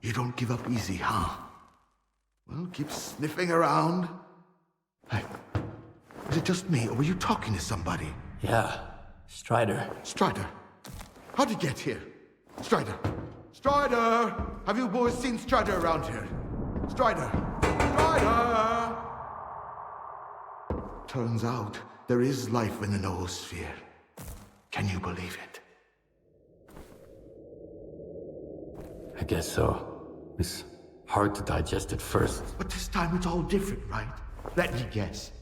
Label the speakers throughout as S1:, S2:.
S1: You don't give up easy, huh? Well, keep sniffing around. Hey, is it just me, or were you talking to somebody?
S2: Yeah, Strider.
S1: Strider? How'd you get here? Strider! Strider! Have you boys seen Strider around here? Strider! Strider! Turns out there is life in the noosphere. Can you believe it?
S2: I guess so. It's hard to digest at first.
S1: But this time it's all different, right? Let me guess.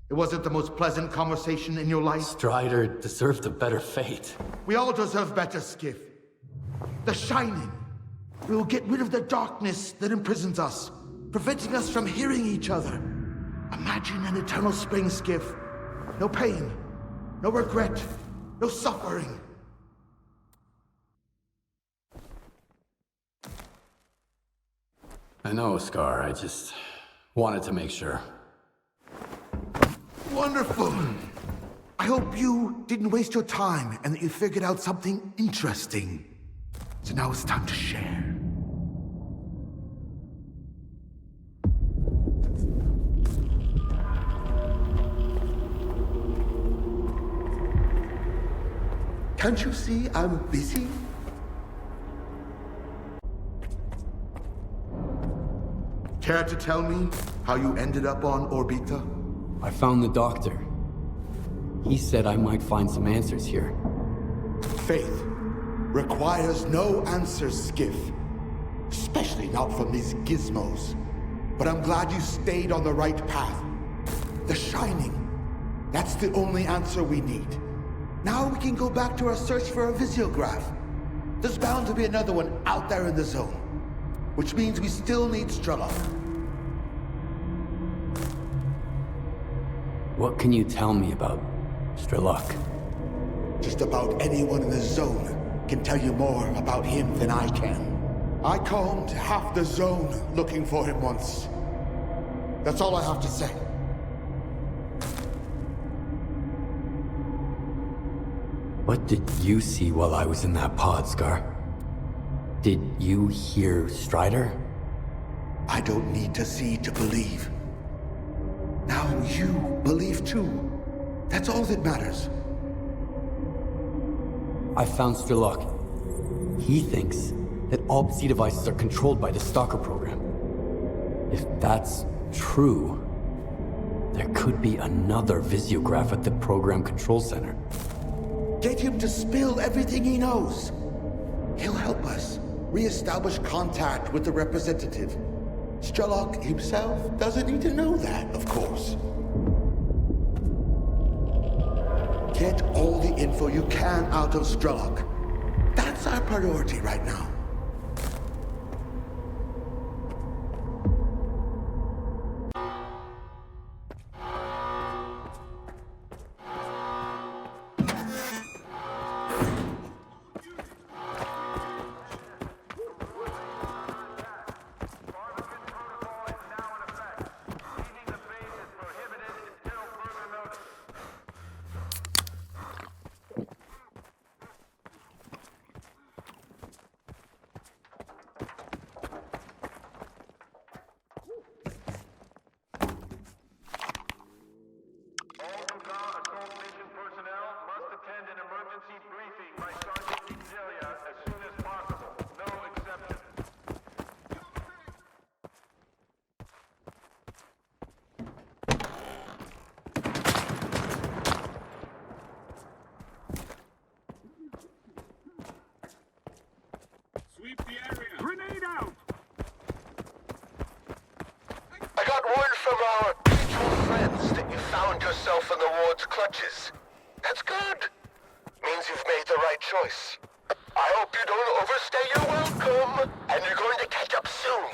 S1: It wasn't the most pleasant conversation in your life?
S2: Strider deserved a better fate.
S1: We all deserve better, Skiff. The Shining. We will get rid of the darkness that imprisons us, preventing us from hearing each other. Imagine an eternal spring, Skiff. No pain, no regret, no suffering.
S2: I know, Scar. I just wanted to make sure.
S1: Wonderful! I hope you didn't waste your time and that you figured out something interesting. So now it's time to share. Can't you see I'm busy? Care to tell me how you ended up on Orbita?
S2: I found the doctor. He said I might find some answers here.
S1: Faith requires no answers, Skiff. Especially not from these gizmos. But I'm glad you stayed on the right path. The Shining. That's the only answer we need. Now we can go back to our search for a Visiograph. There's bound to be another one out there in the zone. Which means we still need Strelok.
S2: What can you tell me about Strelok?
S1: Just about anyone in the zone can tell you more about him than I can. I combed half the zone looking for him once. That's all I have to say.
S2: What did you see while I was in that pod, Scar? Did you hear Strider?
S1: I don't need to see to believe. Now you believe too. That's all that matters.
S2: I found Strelok. He thinks that all Psi devices are controlled by the Stalker program. If that's true, there could be another Visiograph at the program control center.
S1: Get him to spill everything he knows. He'll help us re-establish contact with the representative. Strelok himself doesn't need to know that, of course. Get all the info you can out of Strelok. That's our priority right now.
S3: Yourself in the ward's clutches. That's good. Means you've made the right choice. I hope you don't overstay your welcome, and you're going to catch up soon.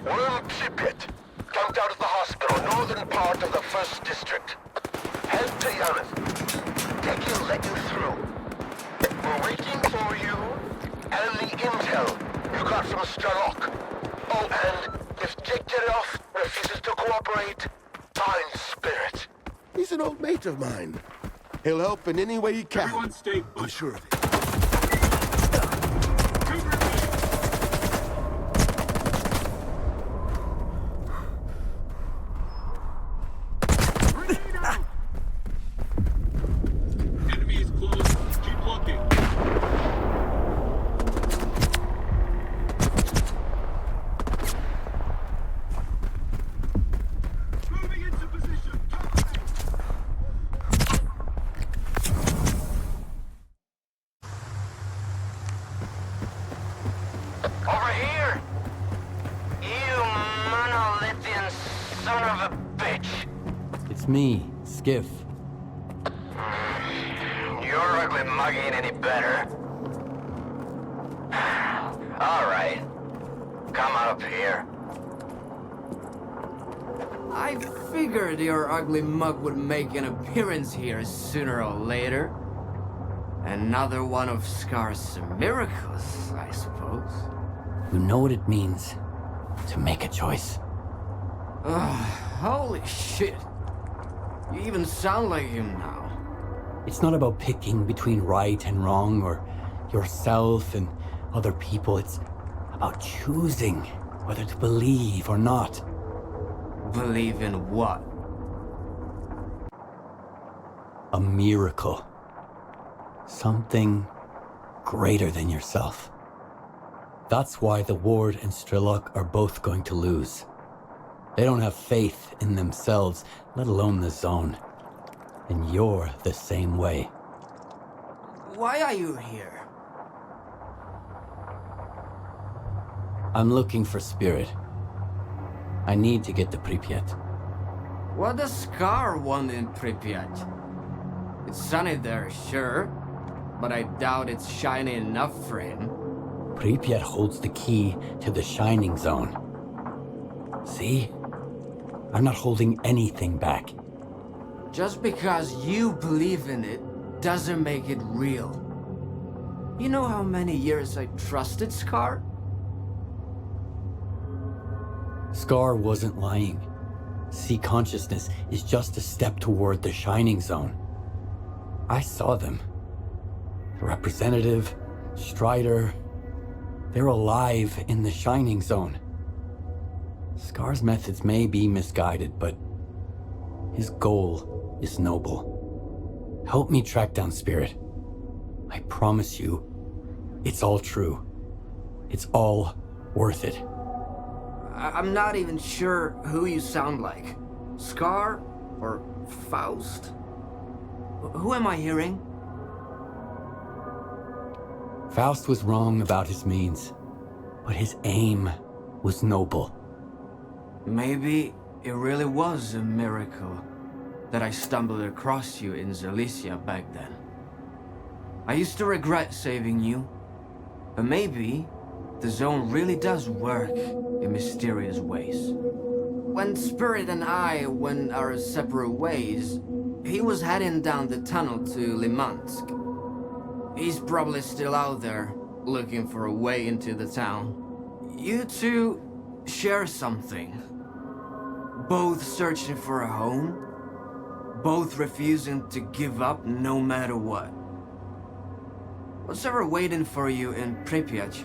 S3: Worm Chipit, camped out of the hospital, northern part of the 1st District. Head to Yarmouth. Deck will let you through. We're waiting for you, and the intel you got from Strelok. Oh, and if Jake Teroff refuses to cooperate, find Spirit.
S1: He's an old mate of mine. He'll help in any way he can.
S4: Everyone stay
S1: I'm sure of it.
S3: Over here! You monolithian son of a bitch!
S2: It's me, Skiff.
S3: Your ugly mug ain't any better. Alright. Come up here.
S4: I figured your ugly mug would make an appearance here sooner or later. Another one of Scar's miracles, I suppose.
S2: You know what it means to make a choice.
S4: Holy shit. You even sound like him now.
S2: It's not about picking between right and wrong or yourself and other people. It's about choosing whether to believe or not.
S4: Believe in what?
S2: A miracle. Something greater than yourself. That's why the Ward and Strillock are both going to lose. They don't have faith in themselves, let alone the Zone. And you're the same way.
S4: Why are you here?
S2: I'm looking for Spirit. I need to get to Pripyat.
S4: What does Scar want in Pripyat? It's sunny there, sure, but I doubt it's shiny enough for him.
S2: Pripyat holds the key to the Shining Zone. See? I'm not holding anything back.
S4: Just because you believe in it doesn't make it real. You know how many years I trusted Scar?
S2: Scar wasn't lying. See, consciousness is just a step toward the Shining Zone. I saw them. The Representative, Strider, they're alive in the Shining Zone. Scar's methods may be misguided, but his goal is noble. Help me track down Spirit. I promise you, it's all true. It's all worth it.
S4: I'm not even sure who you sound like. Scar or Faust? Who am I hearing?
S2: Faust was wrong about his means, but his aim was noble.
S4: Maybe it really was a miracle that I stumbled across you in Zalicia back then. I used to regret saving you, but maybe the Zone really does work in mysterious ways. When Spirit and I went our separate ways, he was heading down the tunnel to Limansk. He's probably still out there, looking for a way into the town. You two share something. Both searching for a home, both refusing to give up no matter what. What's ever waiting for you in Pripyat?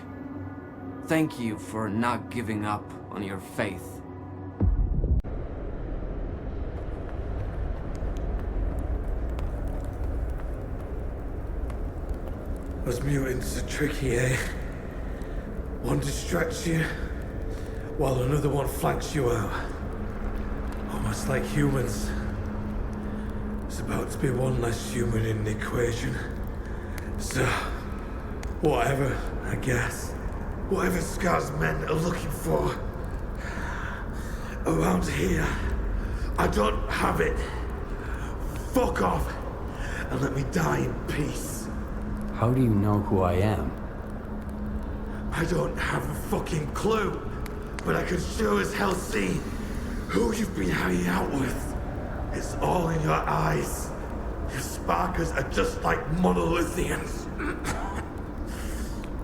S4: Thank you for not giving up on your faith.
S5: Those mutants are tricky, eh? One distracts you, while another one flanks you out. Almost like humans. There's about to be one less human in the equation. So, whatever, I guess. Whatever Scar's men are looking for. Around here, I don't have it. Fuck off, and let me die in peace.
S2: How do you know who I am?
S5: I don't have a fucking clue, but I can sure as hell see who you've been hanging out with. It's all in your eyes. Your sparkers are just like monolithians.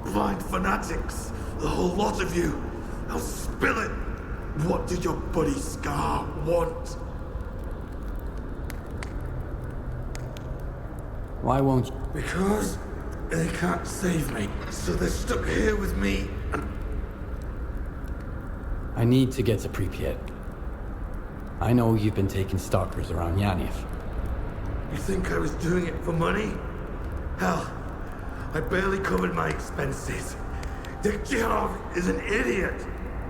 S5: Blind fanatics, the whole lot of you. I'll spill it. What did your buddy Scar want?
S2: Why won't you?
S5: Because they can't save me, so they're stuck here with me and...
S2: I need to get to Pripyat. I know you've been taking stalkers around Yaniv.
S5: You think I was doing it for money? Hell, I barely covered my expenses. Dialog is an idiot.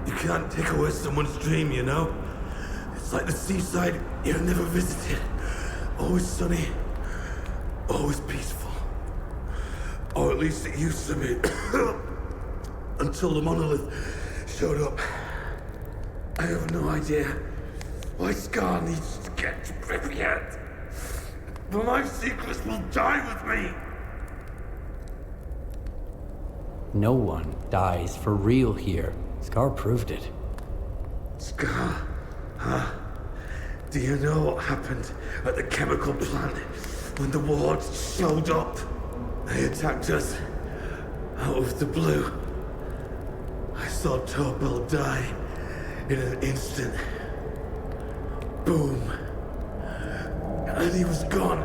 S5: You can't take away someone's dream, you know? It's like the seaside you've never visited. Always sunny, always peaceful. Or at least it used to be. until the monolith showed up. I have no idea why Scar needs to get to Pripyat. But my secrets will die with me.
S2: No one dies for real here. Scar proved it.
S5: Scar? Huh? Do you know what happened at the chemical plant when the wards showed up? They attacked us out of the blue. I saw Topol die in an instant. Boom. And he was gone.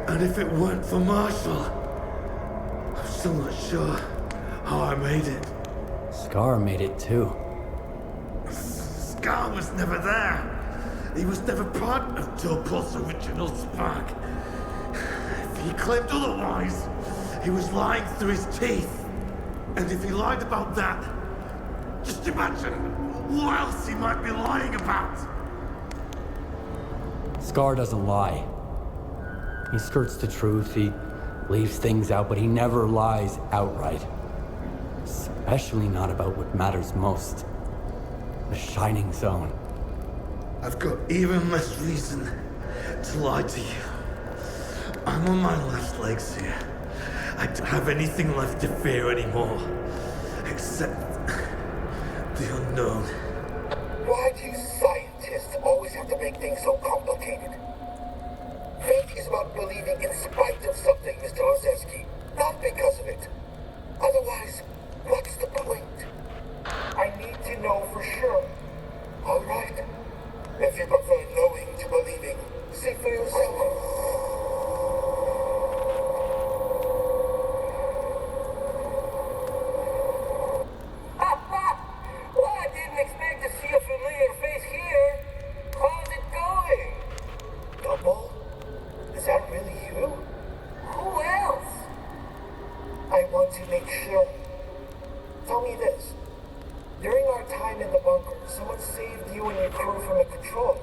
S5: And if it weren't for Marshall, I'm still not sure how I made it.
S2: Scar made it too.
S5: Scar was never there. He was never part of Topol's original spark. If he claimed otherwise, he was lying through his teeth. And if he lied about that, just imagine what else he might be lying about.
S2: Scar doesn't lie. He skirts the truth, he leaves things out, but he never lies outright. Especially not about what matters most. The Shining Zone.
S5: I've got even less reason to lie to you. I'm on my last legs here. I don't have anything left to fear anymore. Except the unknown.
S3: Why do you scientists always have to make things so complicated? Faith is about believing in spite of something, Mr. Ozeski, not because of it. Otherwise, what's the point? I need to know for sure. All right. If you prefer knowing to believing, see for yourself. Well, I didn't expect to see a familiar face here. How's it going? Double? Is that really you? Who else? I want to make sure. Tell me this. During our time in the bunker, someone saved you and your crew from a controller.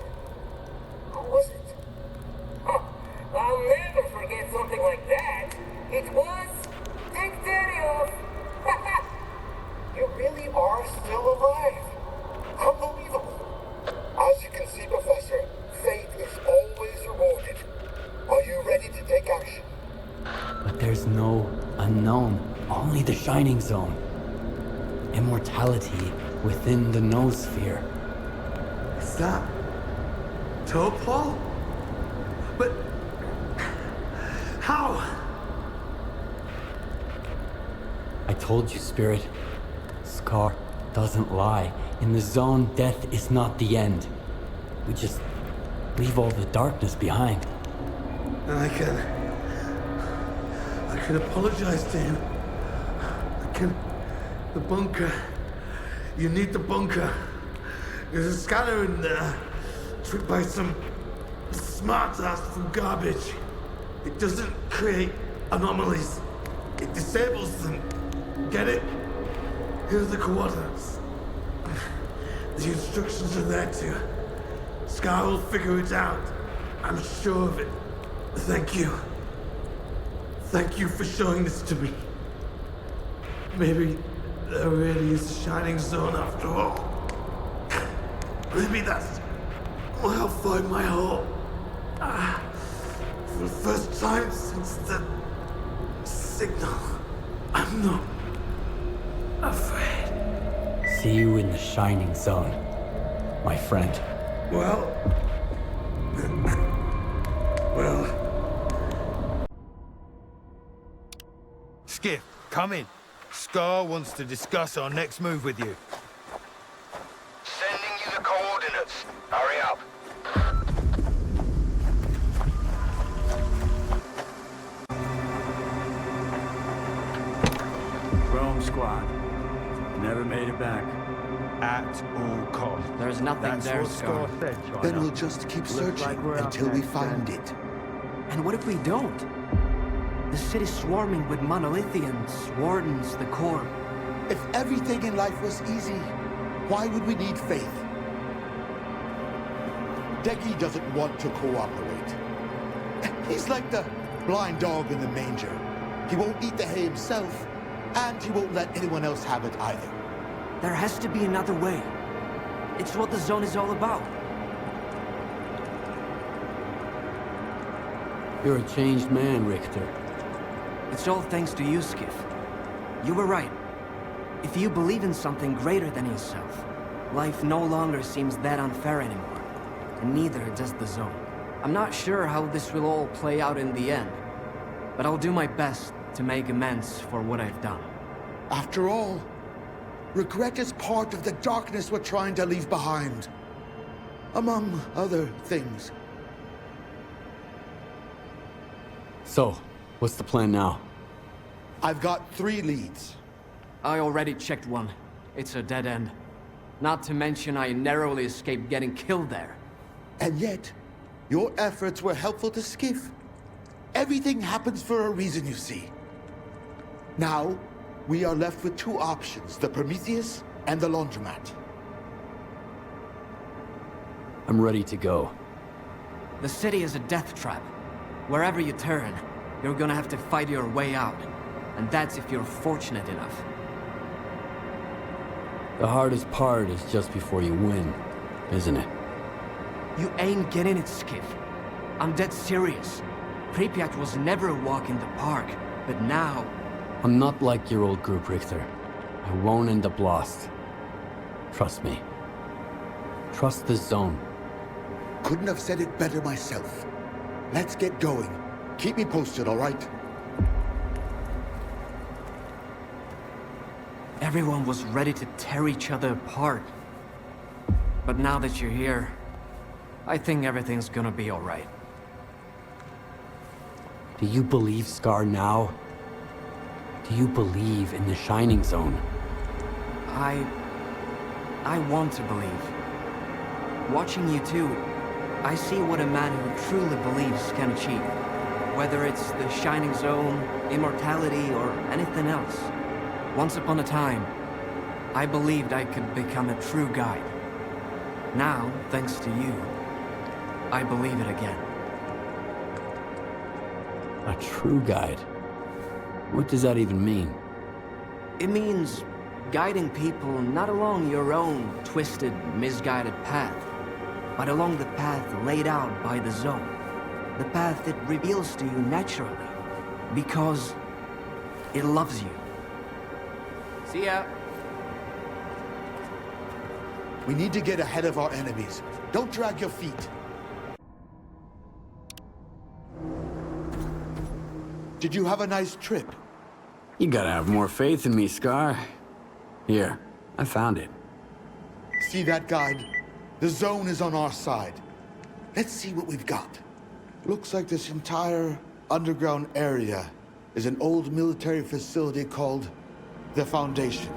S3: Who was it? Huh. I'll never forget something like that. It was Dictario. You really are still alive. Unbelievable. As you can see, Professor, fate is always rewarded. Are you ready to take action?
S2: But there's no unknown, only the Shining Zone. Immortality within the noosphere.
S5: Is that Topol? But how?
S2: I told you, Spirit. Scar doesn't lie. In the zone, death is not the end. We just leave all the darkness behind.
S5: And I can apologize to him. The bunker. You need the bunker. There's a scanner in there, tricked by some smart ass from garbage. It doesn't create anomalies. It disables them. Get it? Here's the coordinates. The instructions are there too. Scar will figure it out. I'm sure of it. Thank you. Thank you for showing this to me. Maybe there really is a Shining Zone after all. Maybe that's where I'll find my home. For the first time since the signal, I'm not afraid.
S2: See you in the Shining Zone, my friend.
S5: Well...
S6: Skiff, come in. Scar wants to discuss our next move with you.
S3: Sending you the coordinates. Hurry up.
S7: Rome squad. Never made it back.
S6: At all costs.
S4: There's nothing
S6: That's
S4: there,
S6: what Scar
S4: Scar.
S6: said, China.
S1: Then we'll just keep searching
S7: like we're
S1: until we
S7: outmatched,
S1: find
S7: then.
S1: it.
S8: And what if we don't? The city's swarming with monolithians, wardens, the core.
S1: If everything in life was easy, why would we need faith? Deggy doesn't want to cooperate. He's like the blind dog in the manger. He won't eat the hay himself, And he won't let anyone else have it either.
S8: There has to be another way. It's what the zone is all about.
S2: You're a changed man, Richter.
S8: It's all thanks to you, Skiff. You were right. If you believe in something greater than yourself, life no longer seems that unfair anymore. And neither does the zone. I'm not sure how this will all play out in the end, but I'll do my best to make amends for what I've done.
S1: After all, regret is part of the darkness we're trying to leave behind. Among other things.
S2: So, what's the plan now?
S1: I've got 3 leads.
S8: I already checked one. It's a dead end. Not to mention I narrowly escaped getting killed there.
S1: And yet, your efforts were helpful to Skiff. Everything happens for a reason, you see. Now, we are left with 2 options, the Prometheus and the Laundromat.
S2: I'm ready to go.
S8: The city is a death trap. Wherever you turn, you're gonna have to fight your way out. And that's if you're fortunate enough.
S2: The hardest part is just before you win, isn't it?
S8: You ain't getting it, Skiff. I'm dead serious. Pripyat was never a walk in the park, but now...
S2: I'm not like your old group, Richter. I won't end up lost. Trust me. Trust the zone.
S1: Couldn't have said it better myself. Let's get going. Keep me posted, all right?
S8: Everyone was ready to tear each other apart. But now that you're here, I think everything's gonna be all right.
S2: Do you believe Scar now? Do you believe in the Shining Zone?
S8: I want to believe. Watching you two, I see what a man who truly believes can achieve. Whether it's the Shining Zone, immortality, or anything else. Once upon a time, I believed I could become a true guide. Now, thanks to you, I believe it again.
S2: A true guide? What does that even mean?
S8: It means guiding people not along your own twisted, misguided path, but along the path laid out by the zone. The path that reveals to you naturally, because it loves you. See ya.
S1: We need to get ahead of our enemies. Don't drag your feet. Did you have a nice trip?
S2: You gotta have more faith in me, Scar. Here, I found it.
S1: See that guide? The zone is on our side. Let's see what we've got. Looks like this entire underground area is an old military facility called the Foundation.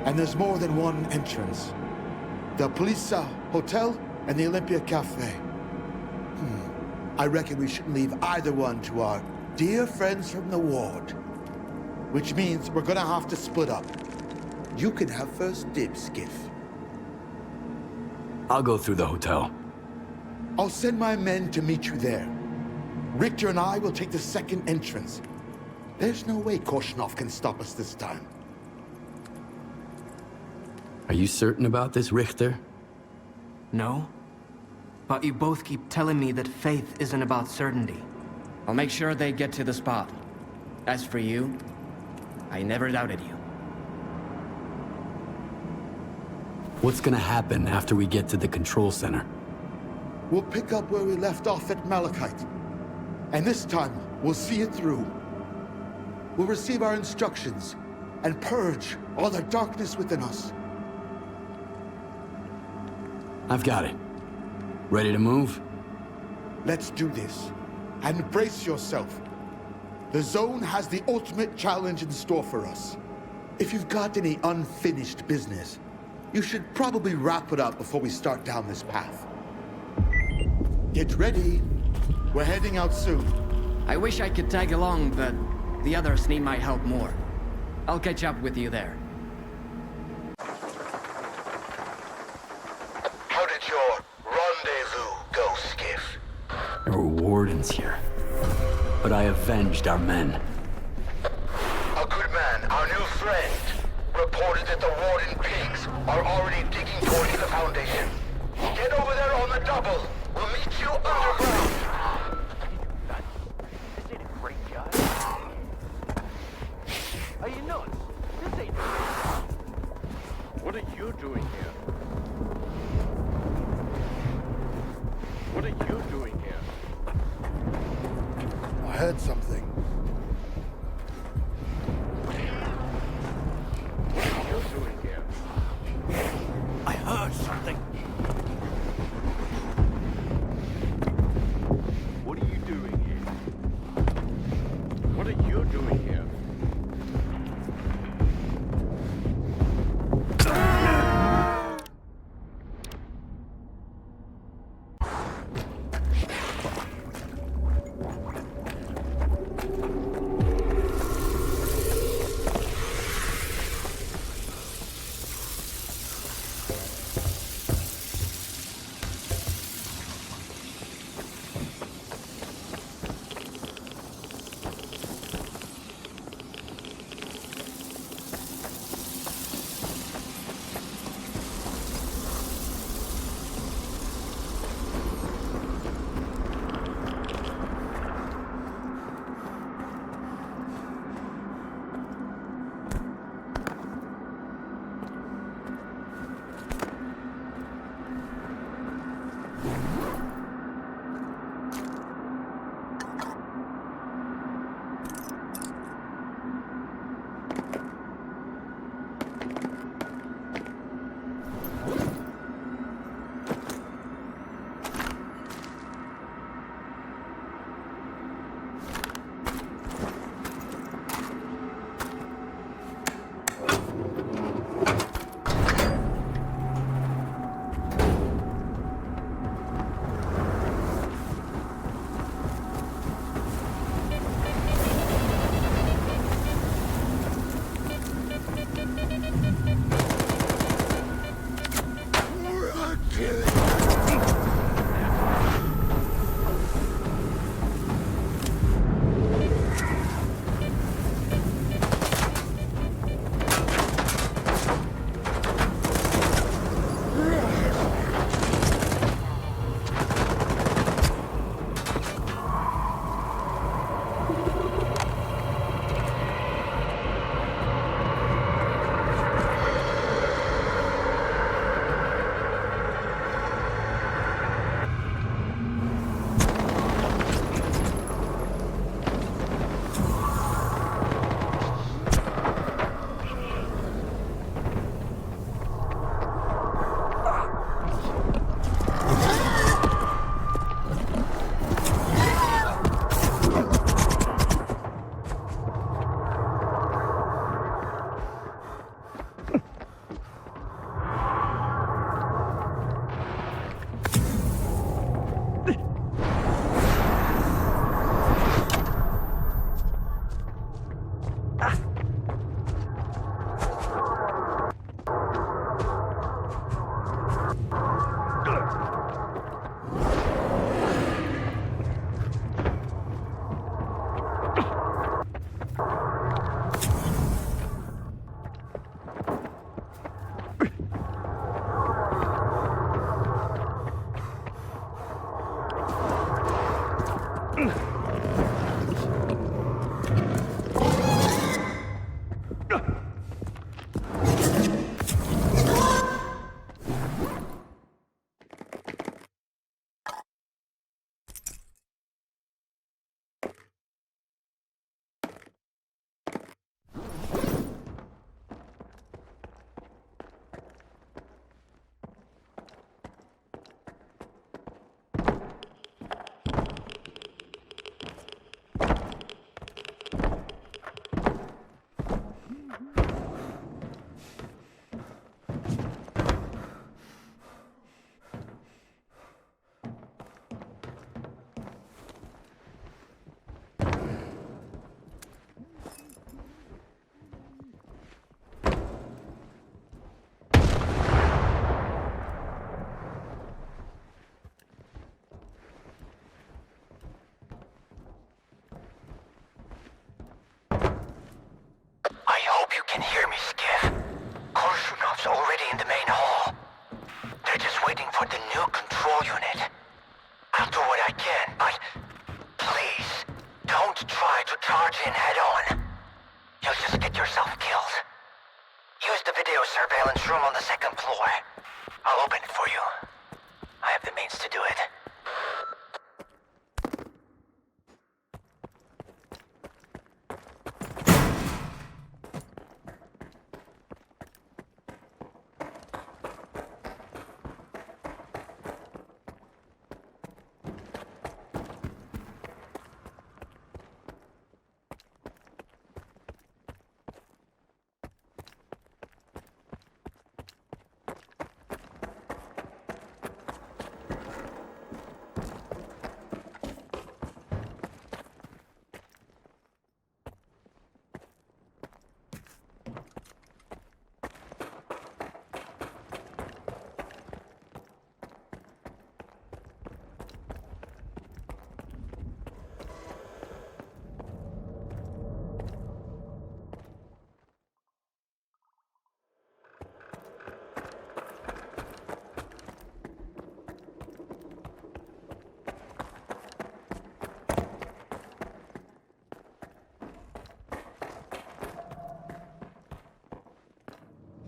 S1: And there's more than one entrance. The Polisa Hotel and the Olympia Cafe. I reckon we shouldn't leave either one to our dear friends from the ward. Which means we're gonna have to split up. You can have first dibs, Skiff.
S2: I'll go through the hotel.
S1: I'll send my men to meet you there. Richter and I will take the second entrance. There's no way Korshunov can stop us this time.
S2: Are you certain about this, Richter?
S8: No? But you both keep telling me that faith isn't about certainty. I'll make sure they get to the spot. As for you, I never doubted you.
S2: What's gonna happen after we get to the control center?
S1: We'll pick up where we left off at Malachite. And this time, we'll see it through. We'll receive our instructions and purge all the darkness within us.
S2: I've got it. Ready to move?
S1: Let's do this. And brace yourself. The zone has the ultimate challenge in store for us. If you've got any unfinished business, you should probably wrap it up before we start down this path. Get ready. We're heading out soon.
S8: I wish I could tag along, but the others need my help more. I'll catch up with you there.
S3: How did your rendezvous go, Skiff?
S2: There were wardens here. But I avenged our men.
S3: A good man friend reported that the Warden pigs are already digging towards the Foundation. Get over there on the double. We'll meet you underground.
S9: This ain't a great job. Are you nuts? This ain't
S10: What are you doing here? What are you doing here?
S1: I heard something.
S10: What are you doing here?
S7: I heard something.
S10: What are you doing here? What are you doing here?
S3: surveillance room on the second floor. I'll open it for you. I have the means to do it.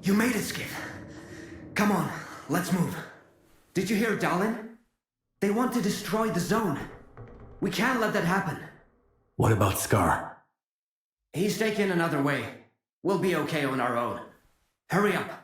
S8: You made it, Skip. Come on, let's move. Did you hear Dalin? They want to destroy the zone. We can't let that happen.
S2: What about Scar?
S8: He's taking another way. We'll be okay on our own. Hurry up.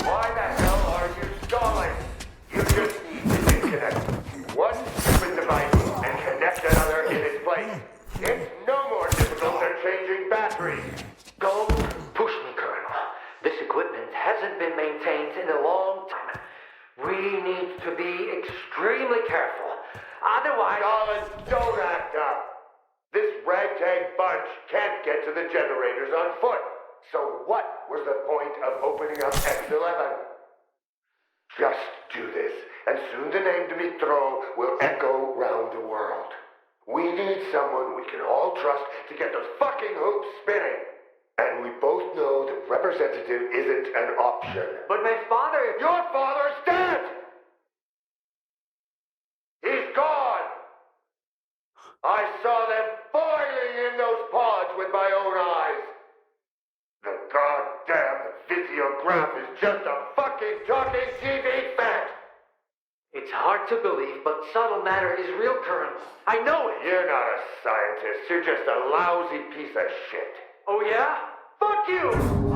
S3: Why the hell are you stalling? You just need to disconnect one stupid device and connect another in its place. It's no more difficult than changing batteries. Don't push me, Colonel. This equipment hasn't been maintained in a long time. We need to be extremely careful. Otherwise... Darling, don't act up. This ragtag bunch can't get to the generators on foot. So what was the point of opening up X11? Just do this, and soon the name Dmitro will echo round the world. We need someone we can all trust to get those fucking hoops spinning. And we both know the representative isn't an option. But my father... Your father's dead! He's gone! I saw them boiling in those pods with my own eyes. The goddamn Visiograph is just a fucking talking TV fact! It's hard to believe, but subtle matter is real, Colonel. I know it! You're not a scientist, you're just a lousy piece of shit. Oh yeah? Fuck you!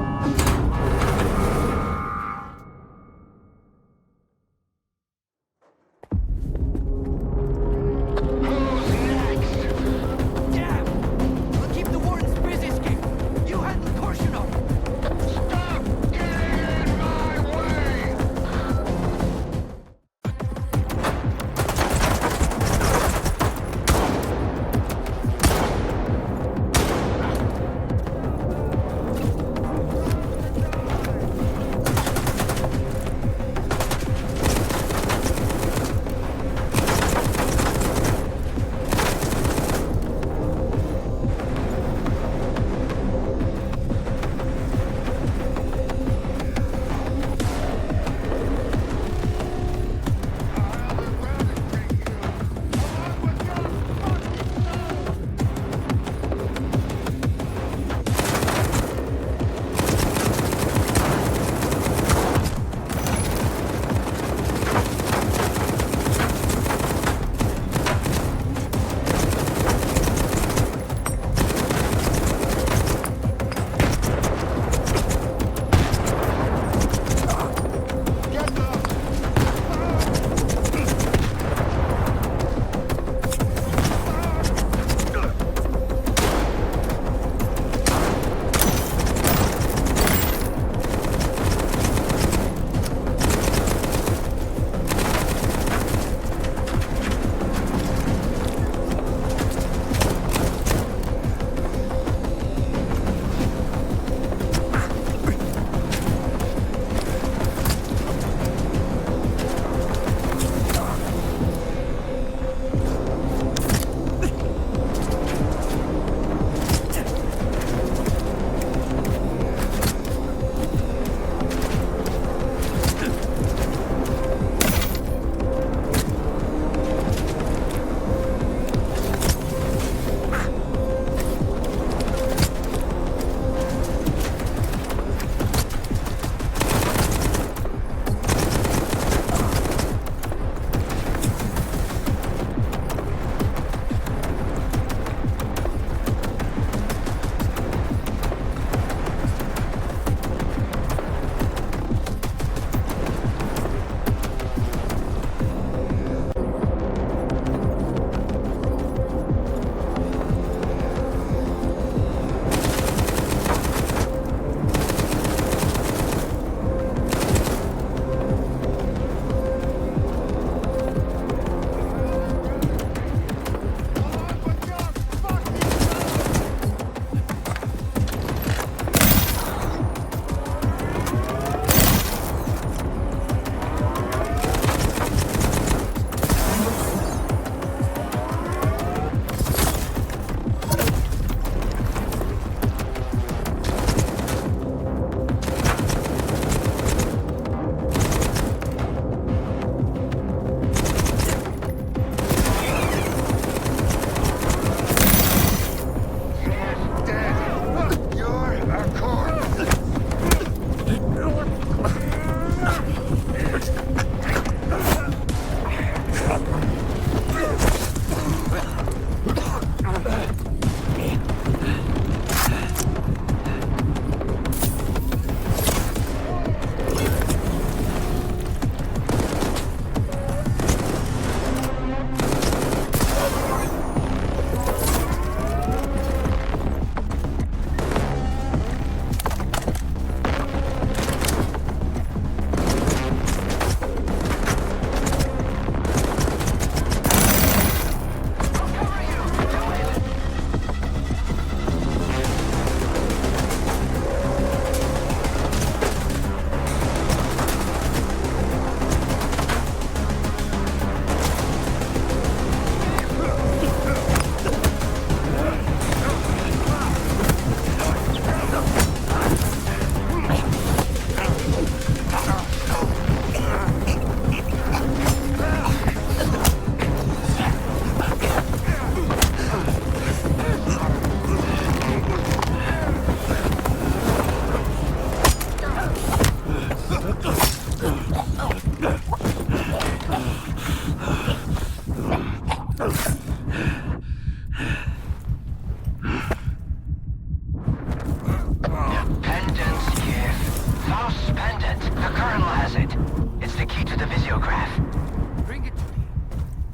S8: to the Visiograph. Bring it to me.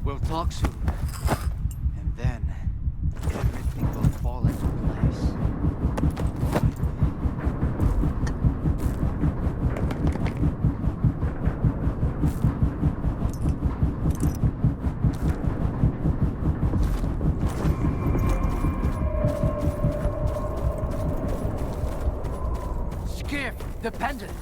S8: We'll talk soon. And then, everything will fall into place. Skiff, dependent.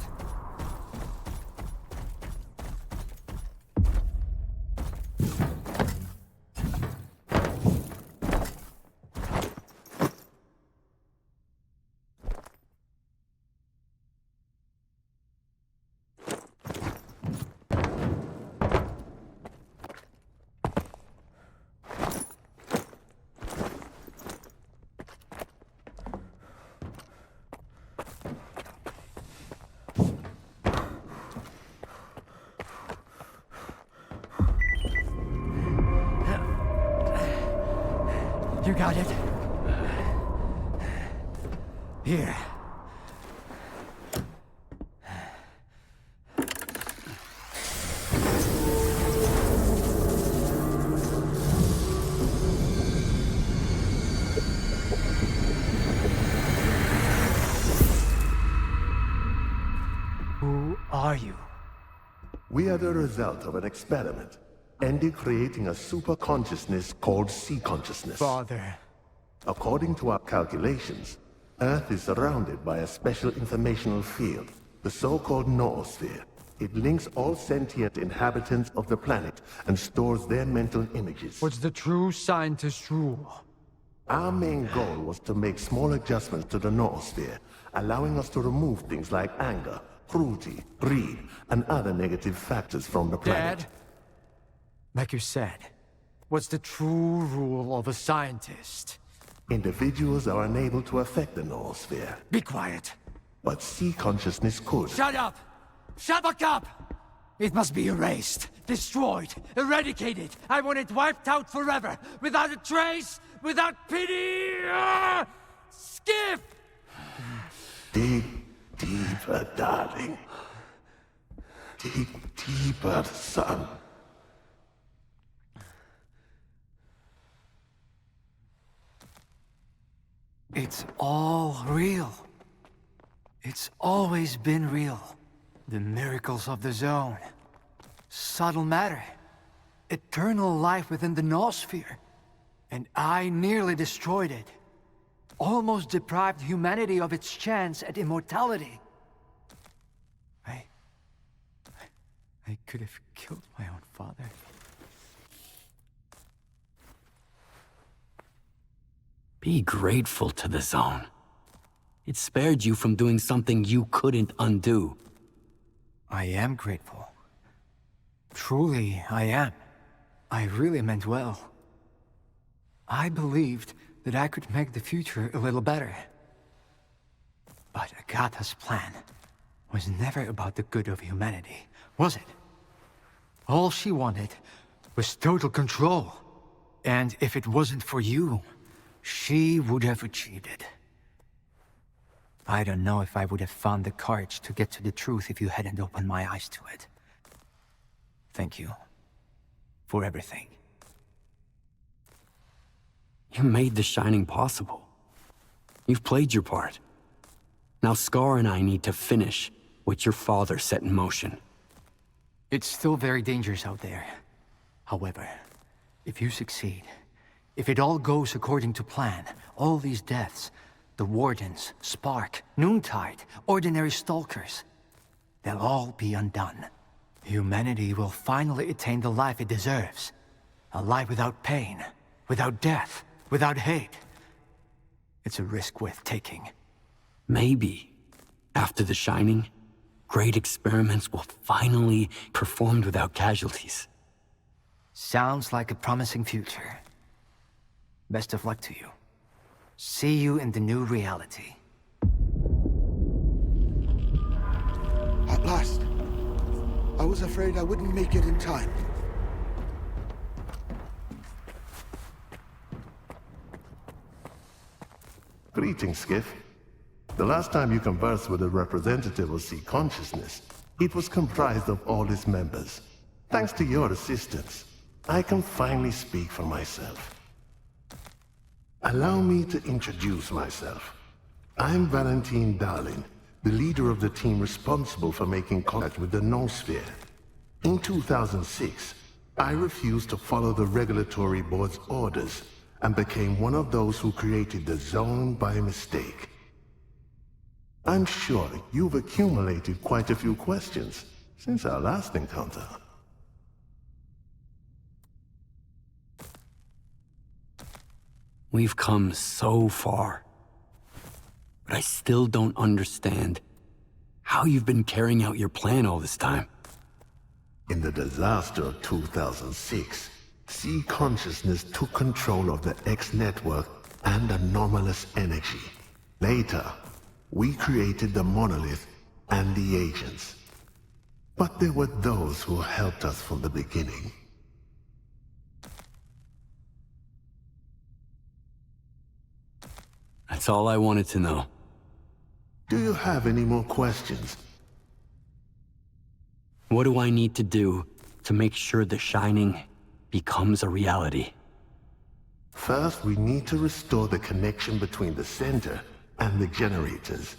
S8: You got it? Here. Who are you?
S11: We are the result of an experiment, ended creating a super consciousness called sea consciousness.
S8: Father.
S11: According to our calculations, Earth is surrounded by a special informational field, the so-called noosphere. It links all sentient inhabitants of the planet and stores their mental images.
S8: What's the true scientist rule?
S11: Our main goal was to make small adjustments to the noosphere, allowing us to remove things like anger, cruelty, greed, and other negative factors from the planet.
S8: Dad? Like you said, what's the true rule of a scientist?
S11: Individuals are unable to affect the noosphere,
S8: Be quiet.
S11: but sea consciousness could.
S8: Shut up! Shut the up! It must be erased, destroyed, eradicated. I want it wiped out forever, without a trace, without pity! Ah! Skiff!
S11: Dig deeper, darling. Dig deeper, son.
S8: It's all real. It's always been real. The miracles of the zone. Subtle matter. Eternal life within the noosphere. And I nearly destroyed it. Almost deprived humanity of its chance at immortality. I could have killed my own father.
S2: Be grateful to the Zone. It spared you from doing something you couldn't undo.
S8: I am grateful. Truly, I am. I really meant well. I believed that I could make the future a little better. But Agatha's plan was never about the good of humanity, was it? All she wanted was total control. And if it wasn't for you, she would have achieved it. I don't know if I would have found the courage to get to the truth if you hadn't opened my eyes to it. Thank you. For everything.
S2: You made the Shining possible. You've played your part. Now Scar and I need to finish what your father set in motion.
S8: It's still very dangerous out there. However, if you succeed, if it all goes according to plan, all these deaths, the Wardens, Spark, Noontide, ordinary Stalkers, they'll all be undone. Humanity will finally attain the life it deserves. A life without pain, without death, without hate. It's a risk worth taking.
S2: Maybe, after the Shining, great experiments will finally be performed without casualties.
S8: Sounds like a promising future. Best of luck to you. See you in the new reality.
S1: At last. I was afraid I wouldn't make it in time.
S11: Greetings, Skiff. The last time you conversed with a representative of sea consciousness, It was comprised of all its members. Thanks to your assistance, I can finally speak for myself. Allow me to introduce myself. I'm Valentine Darling, the leader of the team responsible for making contact with the Noosphere. In 2006, I refused to follow the regulatory board's orders and became one of those who created the zone by mistake. I'm sure you've accumulated quite a few questions since our last encounter.
S2: We've come so far, but I still don't understand how you've been carrying out your plan all this time.
S11: In the disaster of 2006, C consciousness took control of the X network and anomalous energy. Later, we created the monolith and the agents. But there were those who helped us from the beginning.
S2: That's all I wanted to know.
S11: Do you have any more questions?
S2: What do I need to do to make sure the Shining becomes a reality?
S11: First, we need to restore the connection between the center and the generators.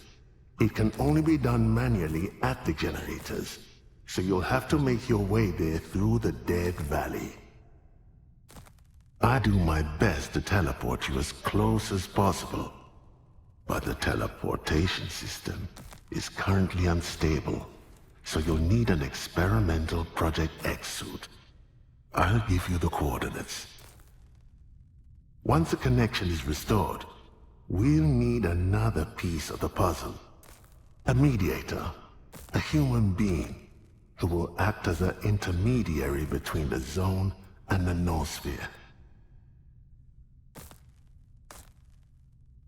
S11: It can only be done manually at the generators, so you'll have to make your way there through the Dead Valley. I do my best to teleport you as close as possible, but the teleportation system is currently unstable, so you'll need an experimental Project X suit. I'll give you the coordinates. Once the connection is restored, we'll need another piece of the puzzle. A mediator, a human being, who will act as an intermediary between the zone and the Noosphere.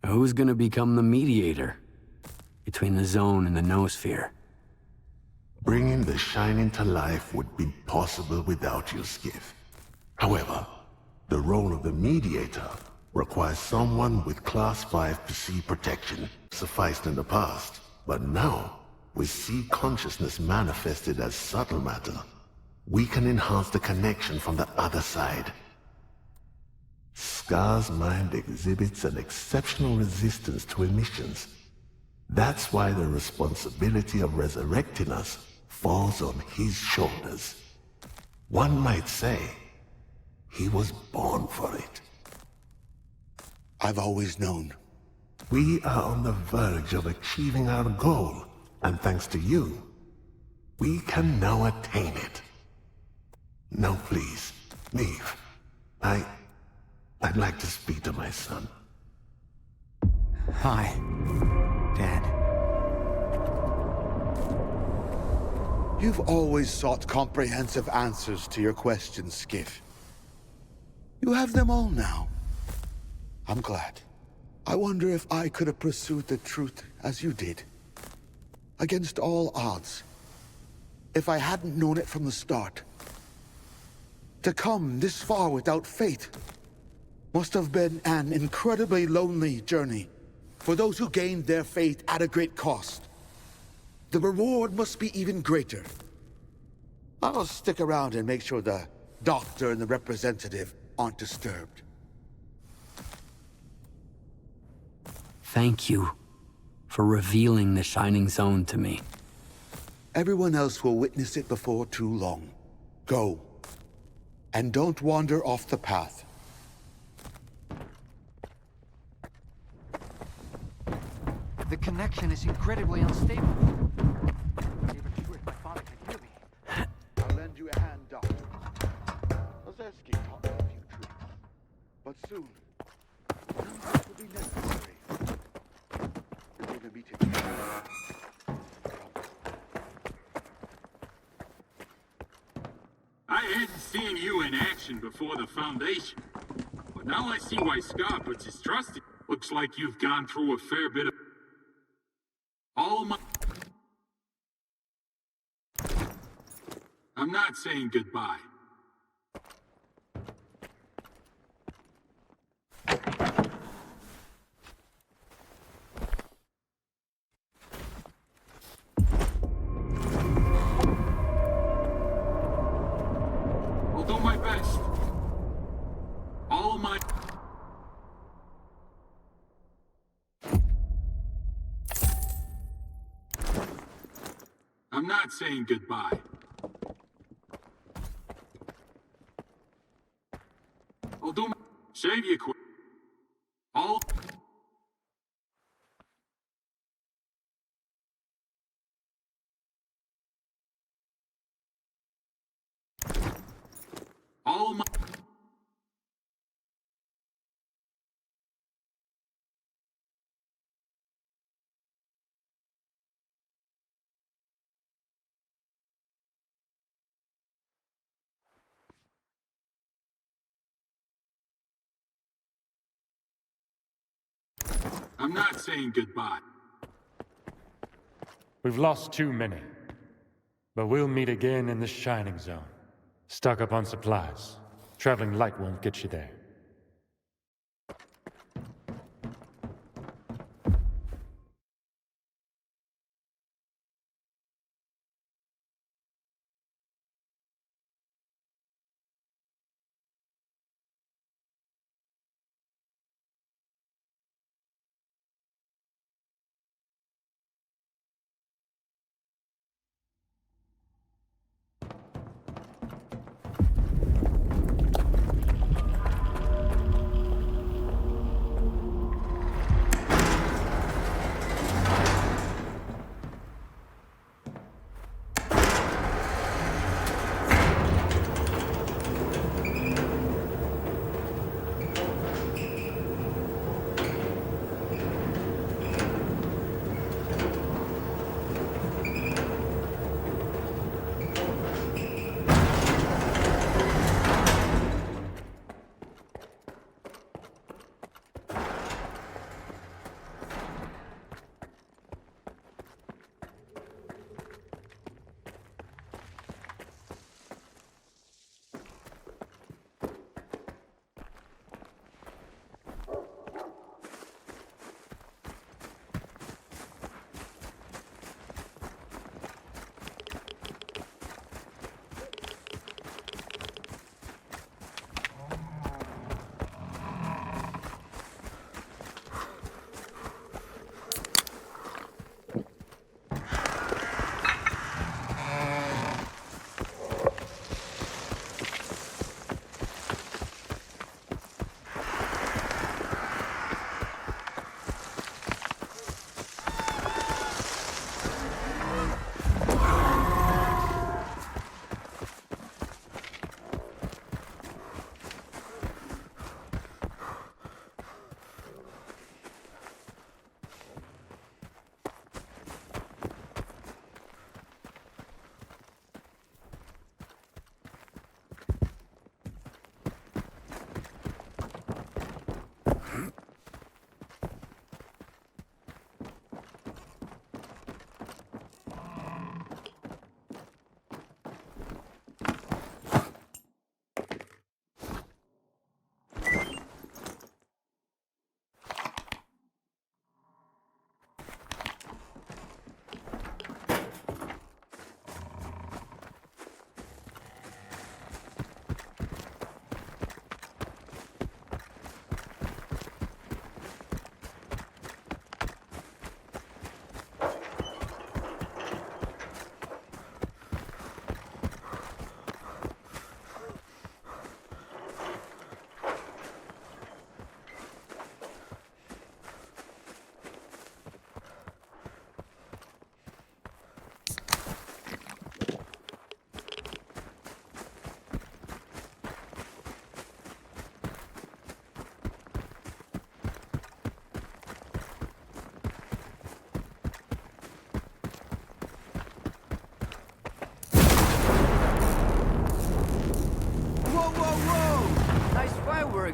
S2: Who's gonna become the mediator between the zone and the Noosphere?
S11: Bringing the Shining to life would be possible without your skiff. However, the role of the mediator requires someone with Class 5 C protection. Sufficed in the past, but now, with C consciousness manifested as subtle matter, we can enhance the connection from the other side. Scar's mind exhibits an exceptional resistance to emissions. That's why the responsibility of resurrecting us falls on his shoulders. One might say, he was born for it.
S1: I've always known.
S11: We are on the verge of achieving our goal, and thanks to you, we can now attain it. Now please, leave. I'd like to speak to my son.
S8: Hi, Dad.
S1: You've always sought comprehensive answers to your questions, Skiff. You have them all now. I'm glad. I wonder if I could have pursued the truth as you did. Against all odds. If I hadn't known it from the start. To come this far without faith must have been an incredibly lonely journey for those who gained their faith at a great cost. The reward must be even greater. I'll stick around and make sure the doctor and the representative aren't disturbed.
S2: Thank you for revealing the Shining Zone to me.
S1: Everyone else will witness it before too long. Go. And don't wander off the path.
S8: The connection is incredibly unstable.
S9: I'm even sure if my father can hear me.
S1: I'll lend you a hand, Doctor. Ozerski taught me a few tricks. But soon, none of this will be necessary. You're going to be taken care of.
S12: I hadn't seen you in action before the Foundation, but now I see why Scar puts his trust in you. Looks like you've gone through a fair bit of... All my... I'm not saying goodbye. I'm not saying goodbye. I'll do my... Save you quick. All my... I'm not saying goodbye.
S13: We've lost too many. But we'll meet again in the Shining Zone. Stock up on supplies. Traveling light won't get you there.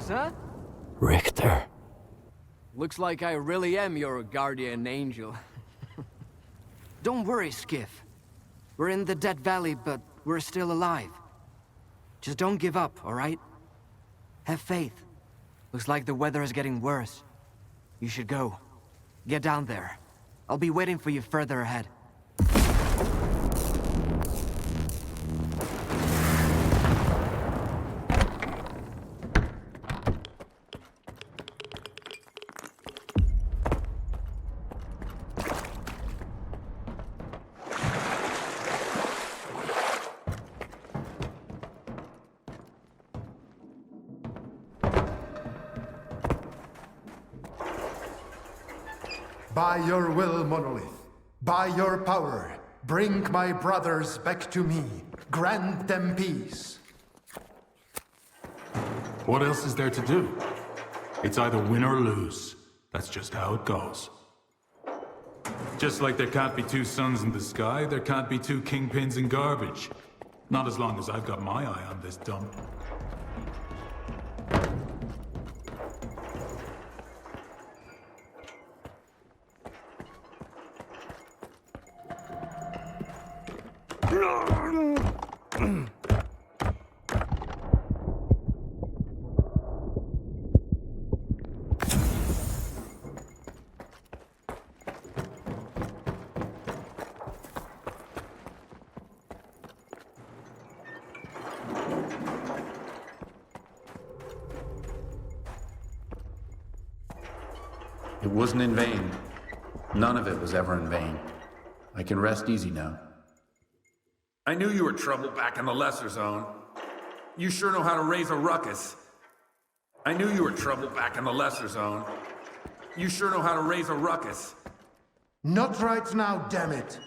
S8: Huh?
S2: Richter.
S8: Looks like I really am your guardian angel. Don't worry, Skiff. We're in the Dead Valley, but we're still alive. Just don't give up, alright? Have faith. Looks like the weather is getting worse. You should go. Get down there. I'll be waiting for you further ahead.
S14: By your will, Monolith, by your power, bring my brothers back to me. Grant them peace.
S12: What else is there to do? It's either win or lose. That's just how it goes. Just like there can't be two suns in the sky, there can't be two kingpins in garbage. Not as long as I've got my eye on this dump.
S15: It wasn't in vain. None of it was ever in vain. I can rest easy now.
S16: I knew you were trouble back in the Lesser Zone. You sure know how to raise a ruckus. I knew you were trouble back in the Lesser Zone. You sure know how to raise a ruckus.
S14: Not right now, damn it.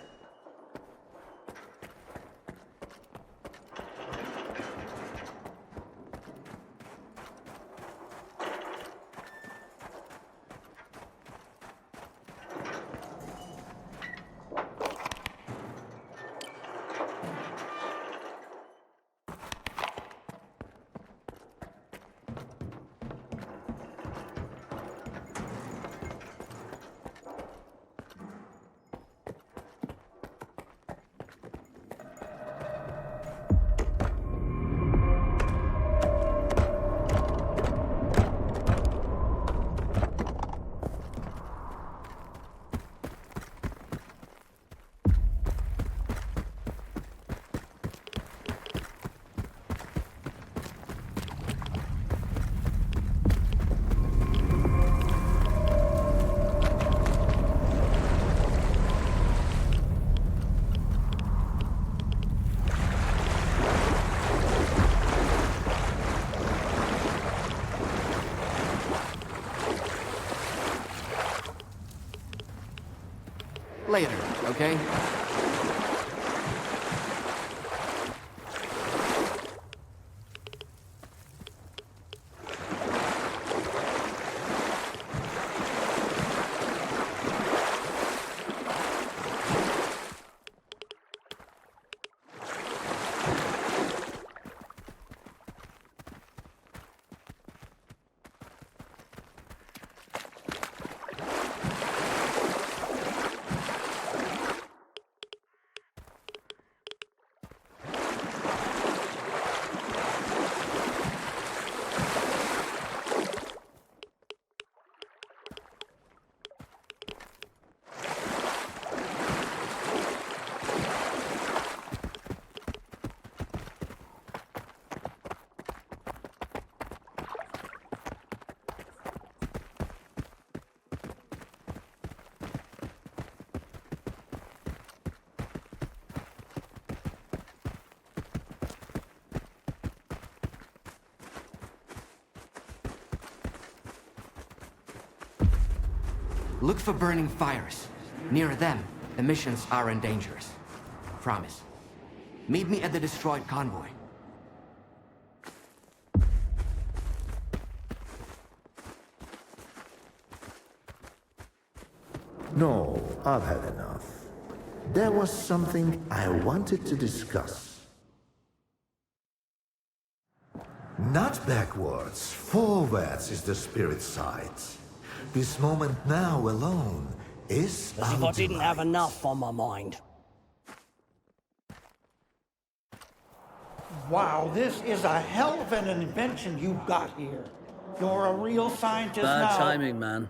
S8: Later, okay? Look for burning fires. Near them, emissions aren't dangerous. Promise. Meet me at the destroyed convoy.
S11: No, I've had enough. There was something I wanted to discuss. Not backwards, forwards is the spirit side. This moment now alone is
S17: As if I didn't have enough on my mind.
S18: Wow, this is a hell of an invention you've got here. You're a real scientist now.
S17: Bad timing, man.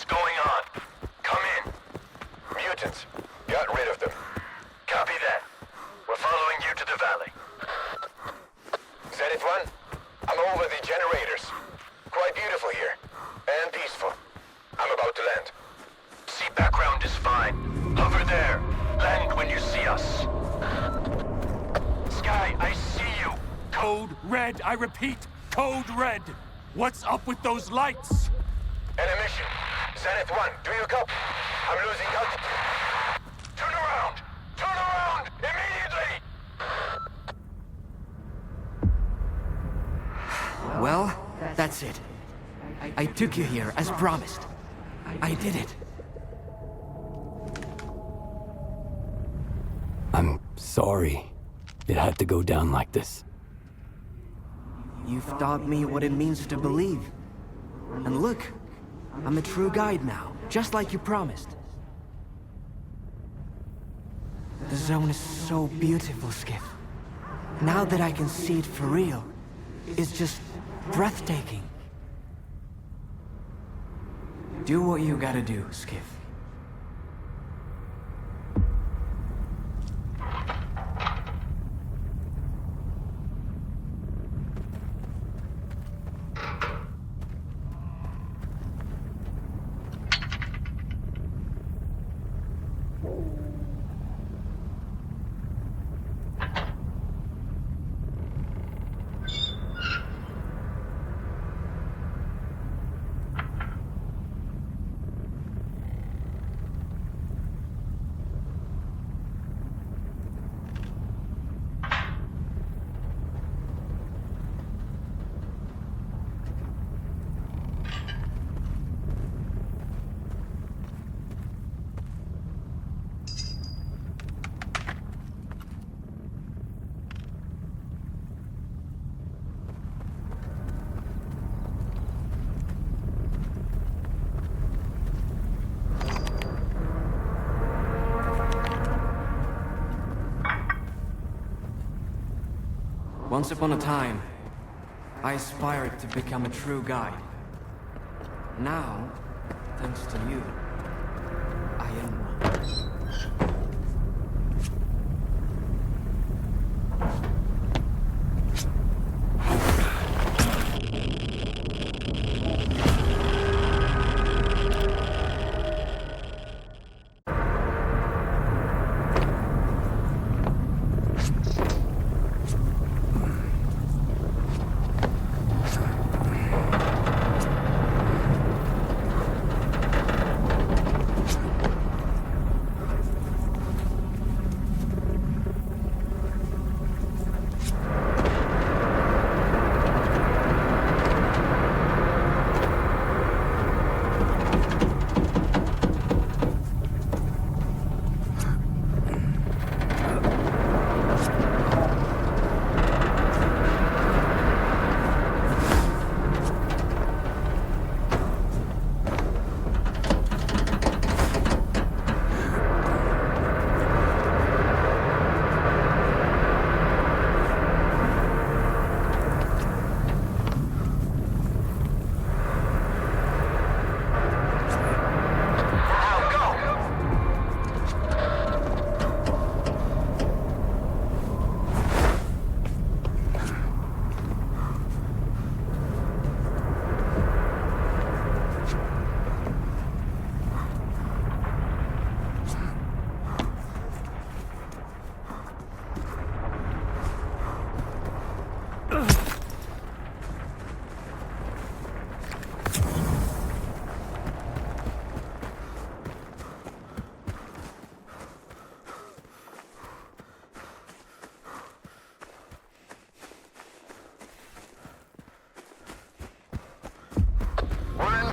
S3: What's going on? Come in. Mutants. Got rid of them. Copy that. We're following you to the valley. Zenith 1, I'm over the generators. Quite beautiful here. And peaceful. I'm about to land. See, background is fine. Hover there. Land when you see us. Sky, I see you.
S19: Code Red, I repeat, Code Red. What's up with those lights?
S3: An emission. Zenith 1, do you copy? I'm losing altitude. Turn around! Turn around! Immediately!
S8: Well, that's it. I took you here, as promised. I did it.
S2: I'm sorry it had to go down like this.
S8: You've taught me what it means to believe. And look, I'm a true guide now, just like you promised. The zone is so beautiful, Skiff. Now that I can see it for real, it's just breathtaking. Do what you gotta do, Skiff. Once upon a time, I aspired to become a true guide. Now, thanks to you, I am one.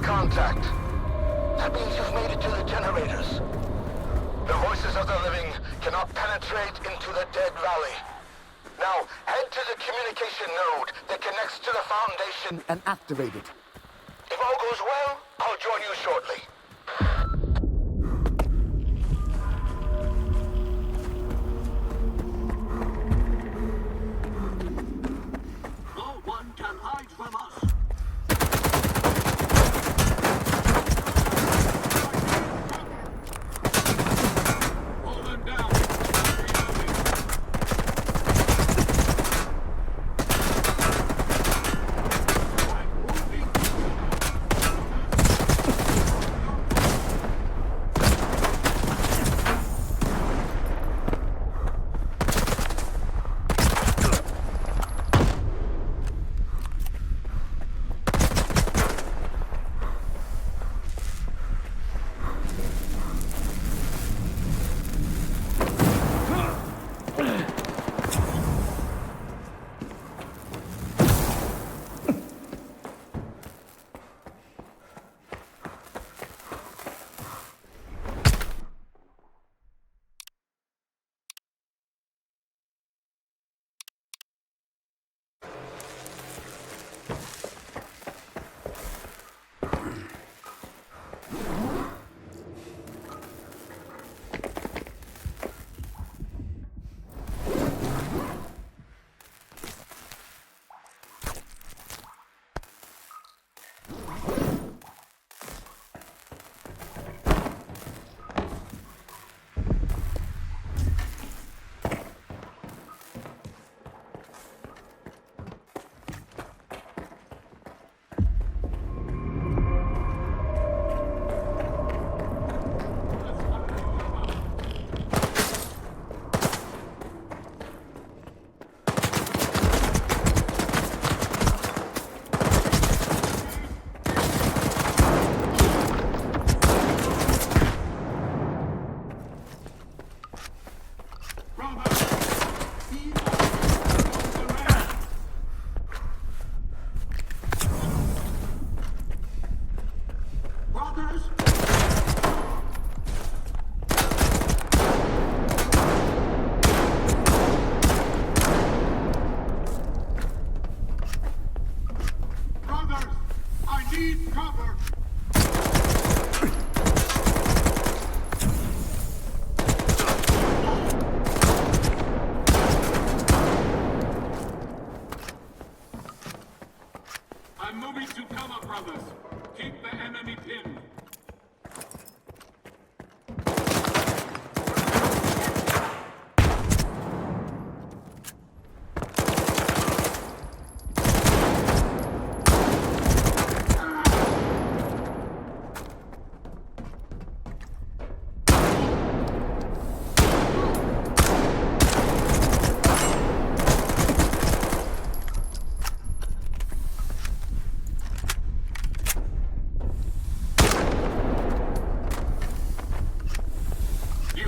S3: Contact. That means you've made it to the generators. The voices of the living cannot penetrate into the dead valley. Now, head to the communication node that connects to the Foundation
S1: and activate it.
S3: If all goes well, I'll join you shortly.
S9: No one can hide from us.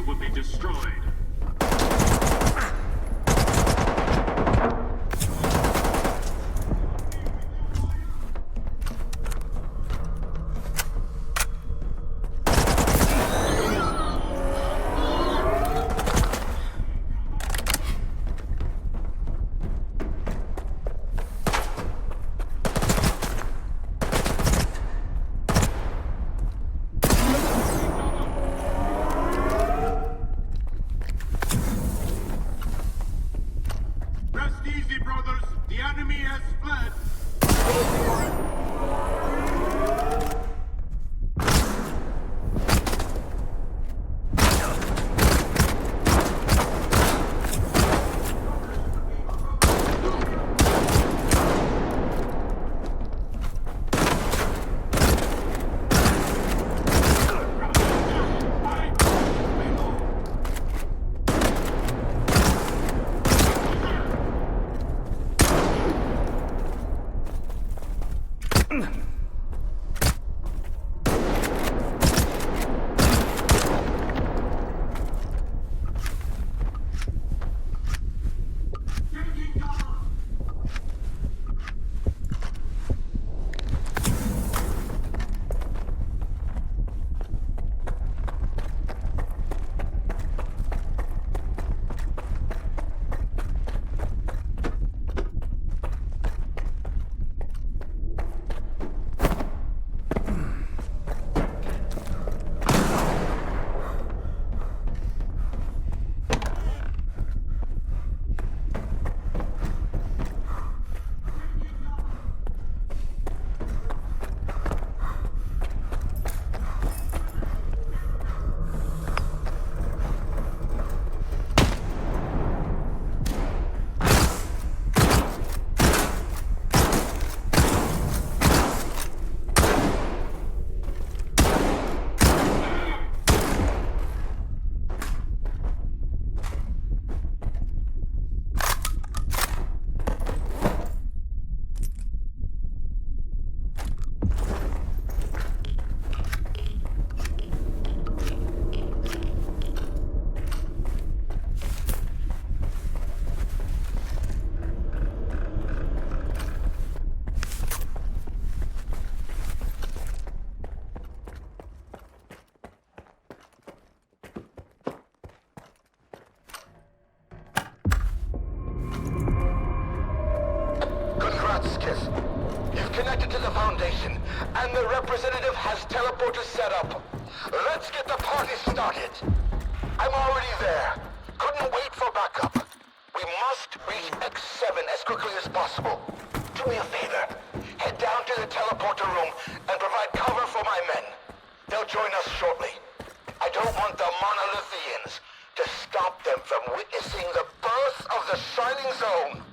S10: will be destroyed.
S3: You've connected to the Foundation, and the representative has teleporters set up. Let's get the party started. I'm already there. Couldn't wait for backup. We must reach X7 as quickly as possible. Do me a favor. Head down to the teleporter room and provide cover for my men. They'll join us shortly. I don't want the Monolithians to stop them from witnessing the birth of the Shining Zone.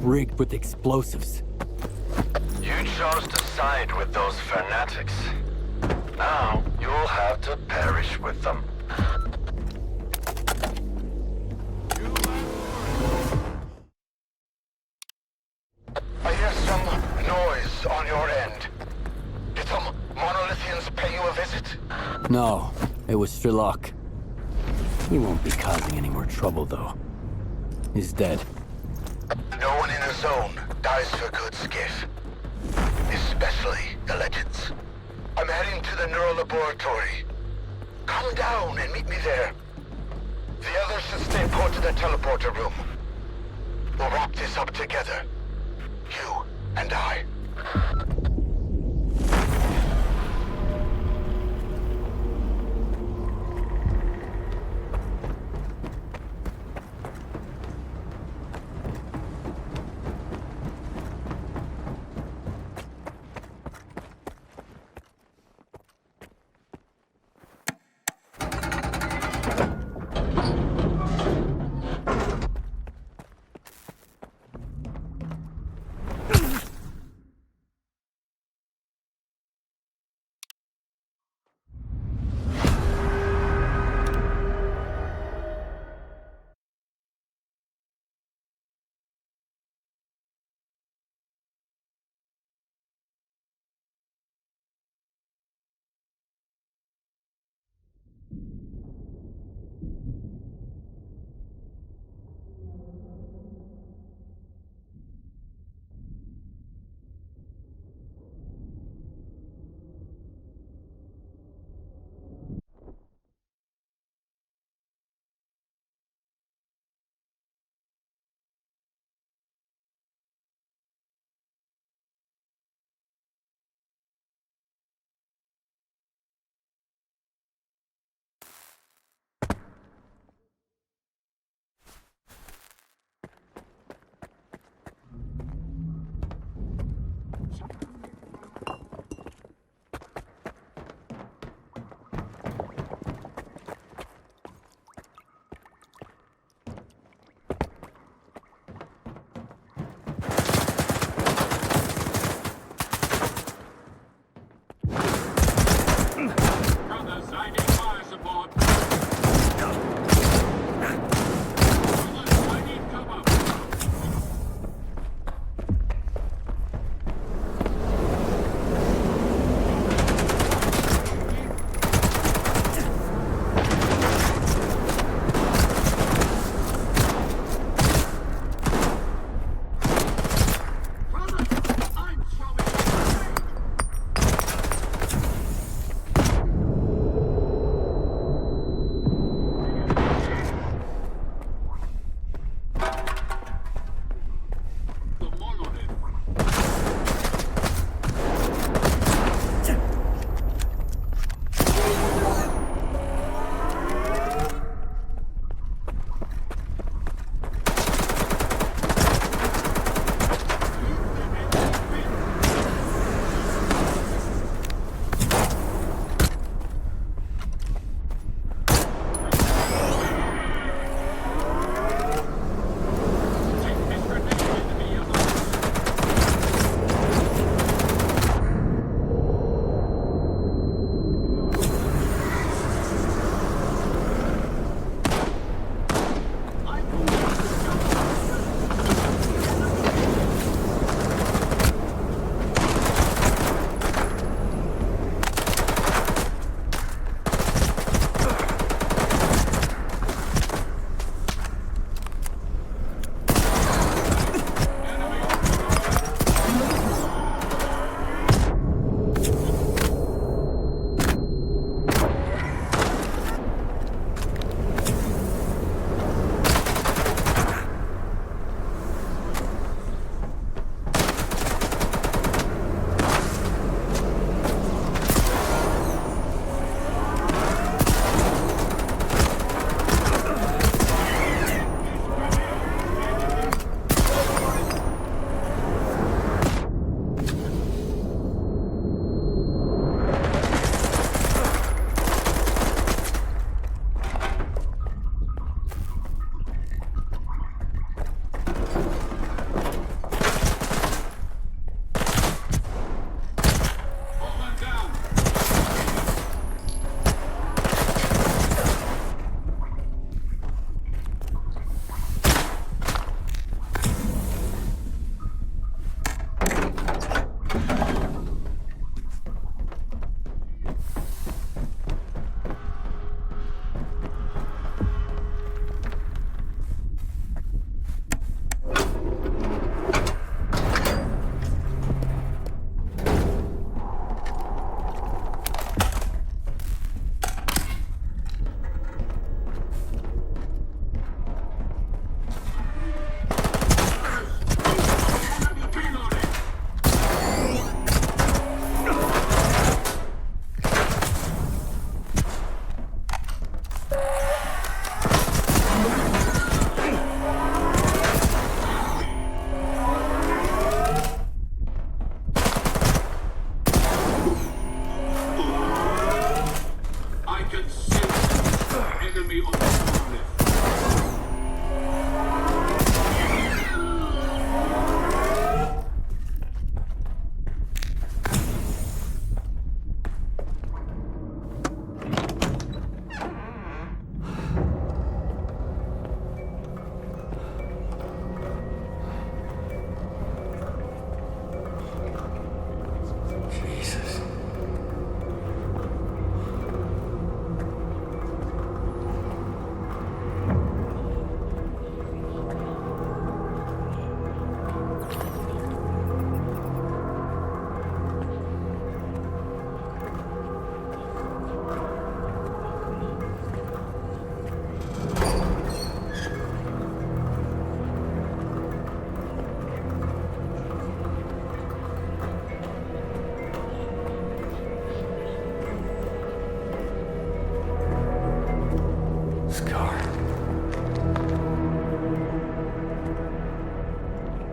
S2: Rigged with explosives.
S3: You chose to side with those fanatics. Now, you'll have to perish with them. I hear some noise on your end. Did some Monolithians pay you a visit?
S2: No, it was Stalker. He won't be causing any more trouble, though. He's dead.
S3: No one in the zone dies for good, Skiff. Especially the legends. I'm heading to the neural laboratory. Come down and meet me there. The others should stay put to the teleporter room. We'll wrap this up together. You and I.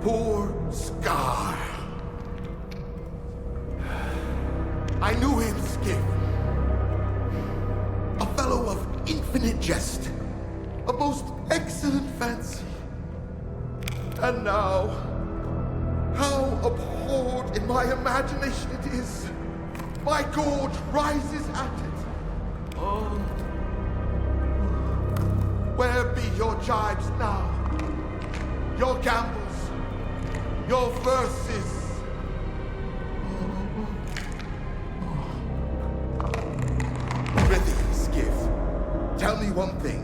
S1: Poor Scar. I knew him, Skip. A fellow of infinite jest, a most excellent fancy. And now, how abhorred in my imagination it is. My gorge rises at it. Oh. Where be your jibes now? Your gambles? Your verses? Prithee, Skiff, tell me one thing.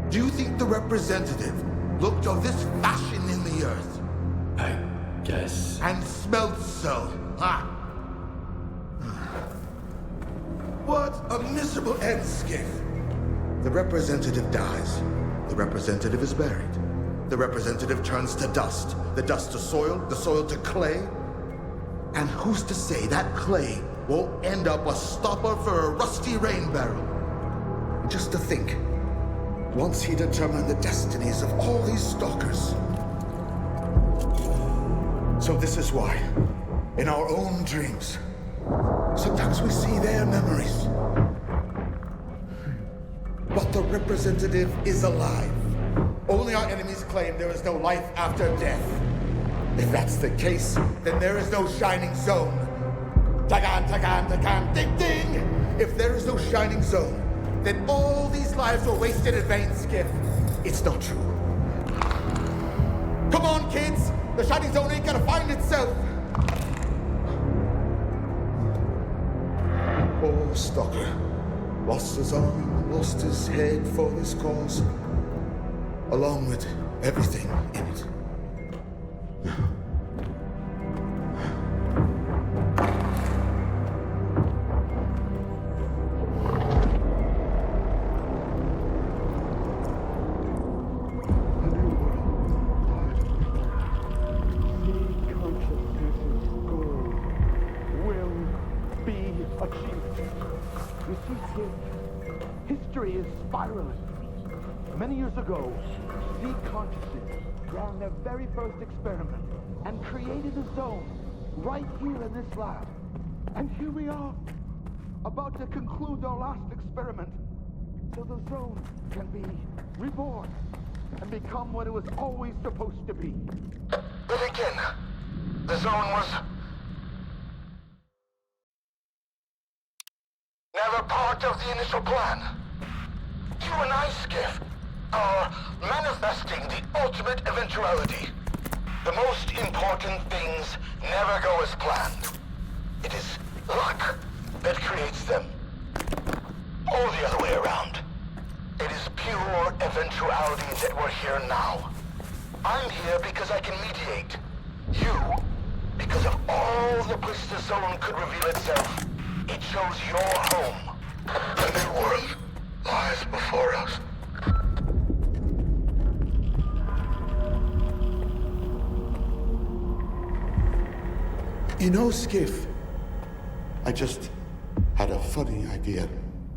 S1: Do you think the representative looked of this fashion in the earth?
S2: I guess.
S1: And smelled so, ha! What a miserable end, Skiff. The representative dies. The representative is buried. The representative turns to dust. The dust to soil, the soil to clay. And who's to say that clay won't end up a stopper for a rusty rain barrel? And just to think, once he determined the destinies of all these stalkers. So this is why, in our own dreams, sometimes we see their memories. But the representative is alive. Only our enemies claim there is no life after death. If that's the case, then there is no shining zone. Tagan, tagan, tagan, ding, ding! If there is no shining zone, then all these lives were wasted in vain, Skip. It's not true. Come on, kids! The shining zone ain't gonna find itself! Poor Stalker. Lost his arm, lost his head for this cause. Along with everything in it.
S14: History is spiraling. Many years ago, Z consciousness ran their very first experiment and created a zone right here in this lab. And here we are, about to conclude our last experiment so the zone can be reborn and become what it was always supposed to be.
S3: But again, the zone was never part of the initial plan. You and I, Skiff, are manifesting the ultimate eventuality. The most important things never go as planned. It is luck that creates them. Or the other way around. It is pure eventuality that we're here now. I'm here because I can mediate. You, because of all the places the zone could reveal itself. It shows your home. A new world lies before us.
S1: You know, Skiff, I just had a funny idea.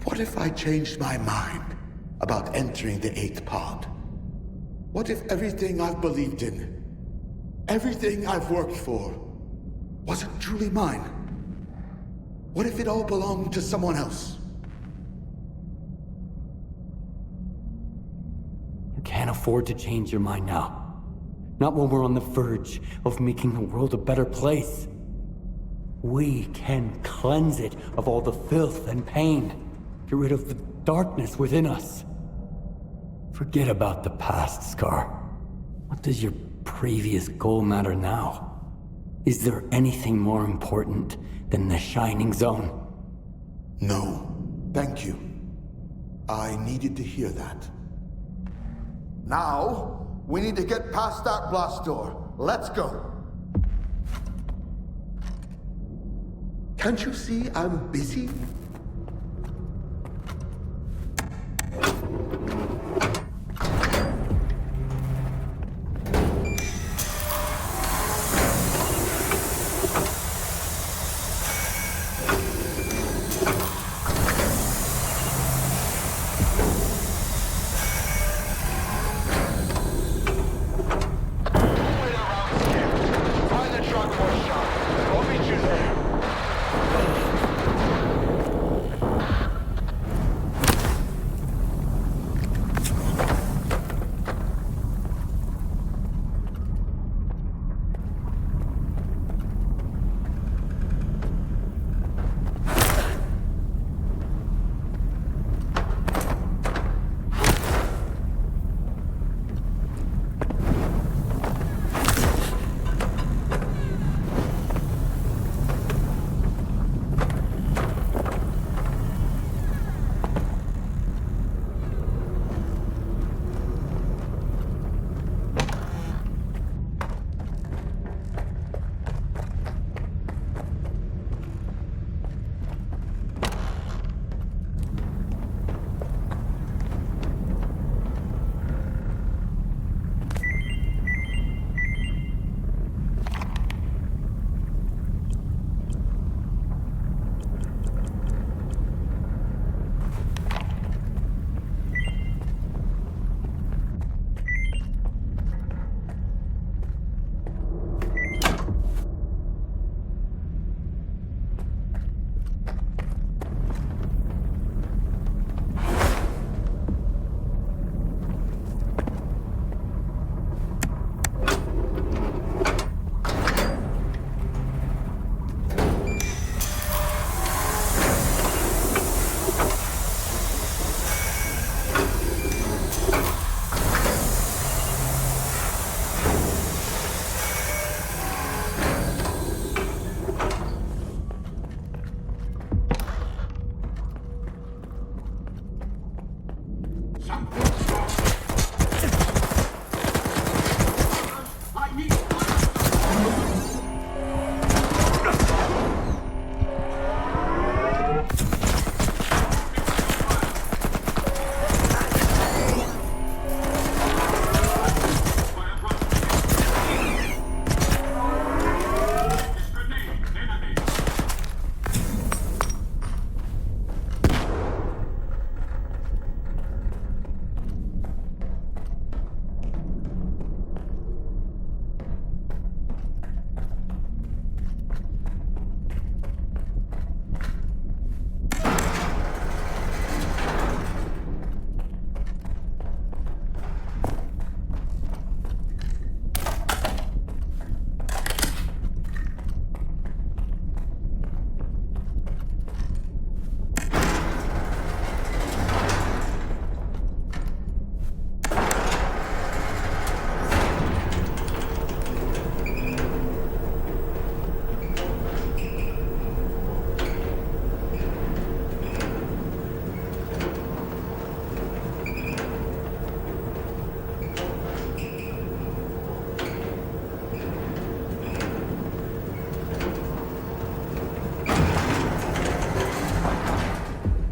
S1: What if I changed my mind about entering the 8th pod? What if everything I've believed in, everything I've worked for, wasn't truly mine? What if it all belonged to someone else?
S2: You can't afford to change your mind now. Not when we're on the verge of making the world a better place. We can cleanse it of all the filth and pain. Get rid of the darkness within us. Forget about the past, Scar. What does your previous goal matter now? Is there anything more important than the Shining Zone?
S1: No, thank you. I needed to hear that. Now, we need to get past that blast door. Let's go. Can't you see I'm busy?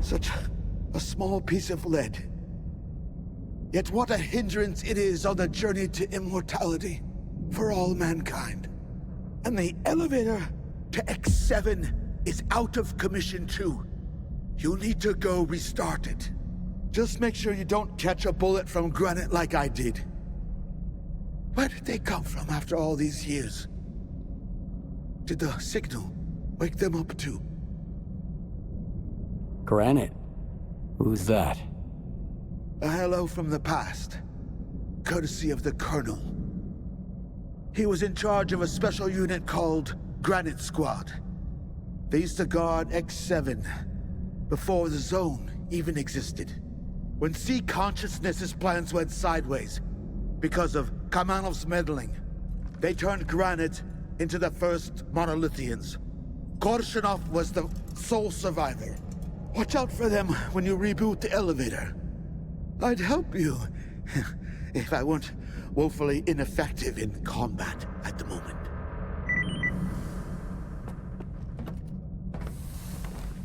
S1: Such a small piece of lead. Yet what a hindrance it is on the journey to immortality for all mankind. And the elevator to X7 is out of commission too. You'll need to go restart it. Just make sure you don't catch a bullet from granite like I did. Where did they come from after all these years? Did the signal wake them up too?
S2: Granite? Who's that?
S1: A hello from the past.
S14: courtesy of the Colonel. He was in charge of a special unit called Granite Squad. They used to guard X7 before the Zone even existed. When C Consciousness's plans went sideways because of Kamanov's meddling, they turned Granite into the first Monolithians. Korshinov was the sole survivor. Watch out for them when you reboot the elevator. I'd help you if I weren't woefully ineffective in combat at the moment.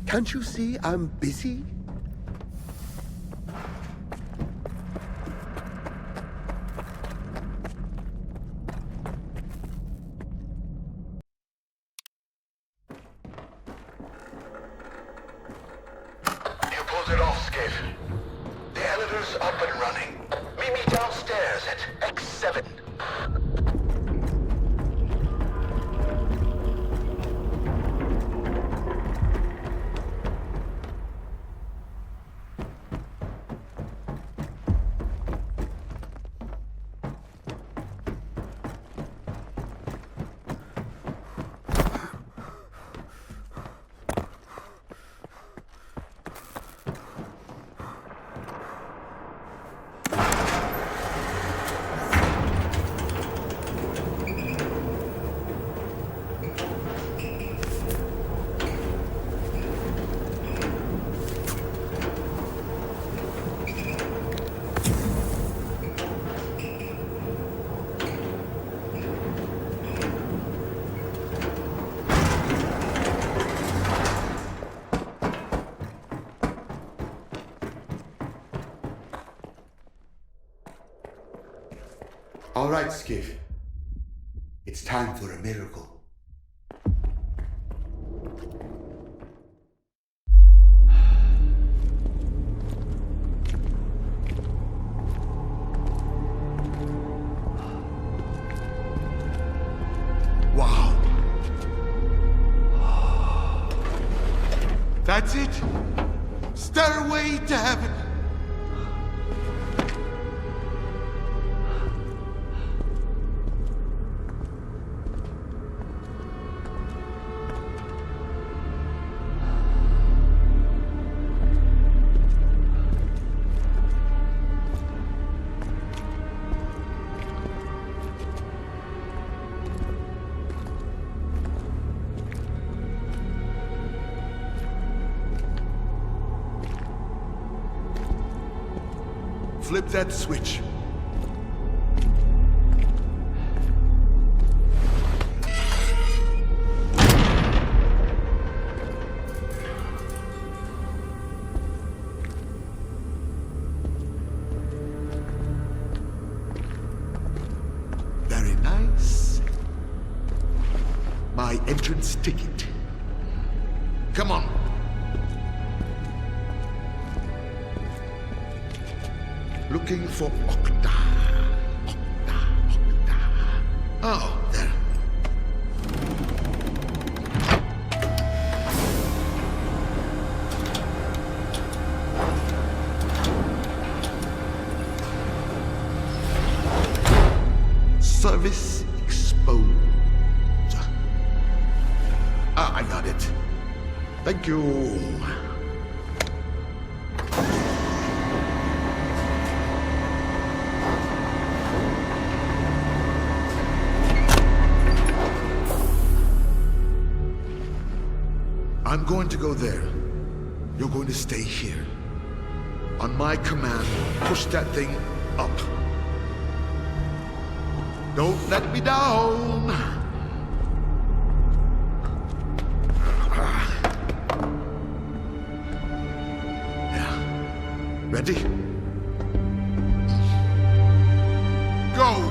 S3: Can't you see I'm busy? You pulled it off, Skiff. The elevator's up and running. Meet me downstairs at X7.
S1: All right, Skiff. It's time for a miracle. Wow. That's it? Stairway to heaven. Flip that switch. Very nice. My entrance ticket. Come on. Looking for Octa. Octa. Oh, there. Service exposed. Ah, I got it. Thank you. I'm going to go there. You're going to stay here. On my command, push that thing up. Don't let me down! Yeah. Ready? Go!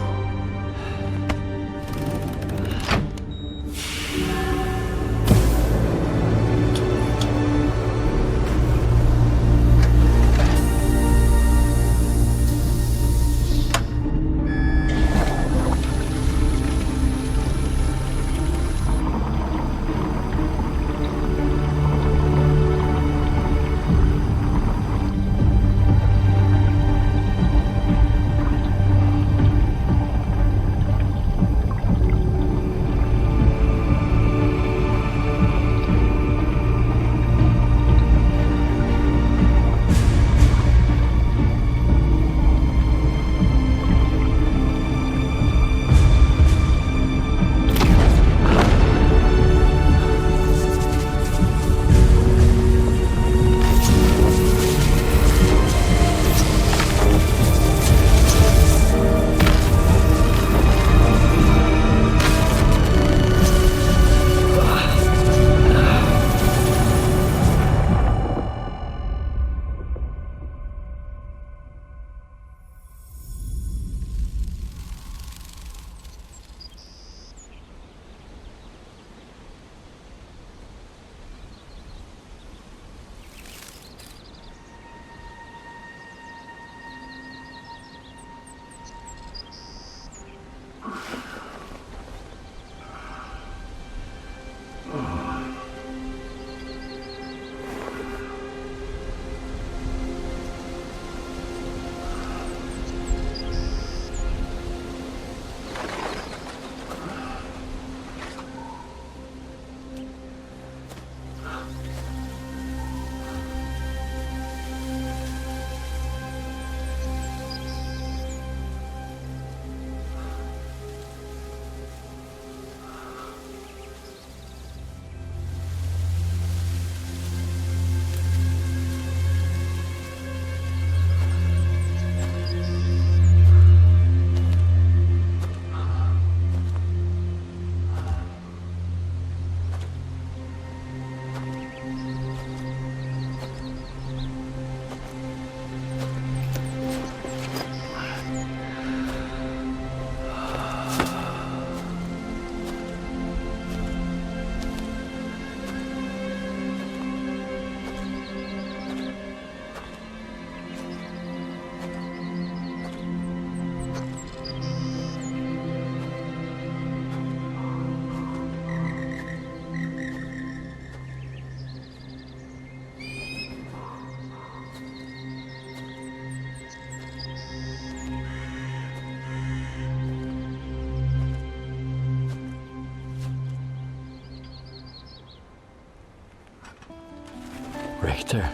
S2: Richter,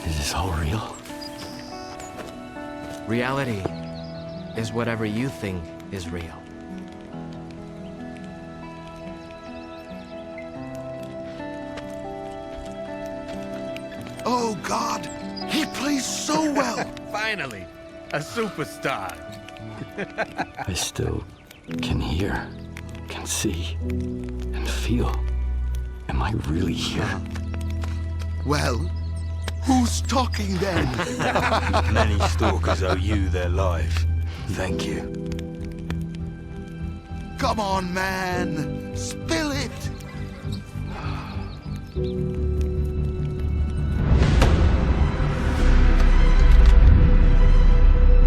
S2: is this all real?
S8: Reality is whatever you think is real.
S1: Oh, God! He plays so well!
S10: Finally, a superstar.
S2: I still can hear, can see, and feel. Am I really here?
S1: Well, who's talking then?
S20: Many stalkers owe you their lives.
S2: Thank you.
S1: Come on, man! Spill it!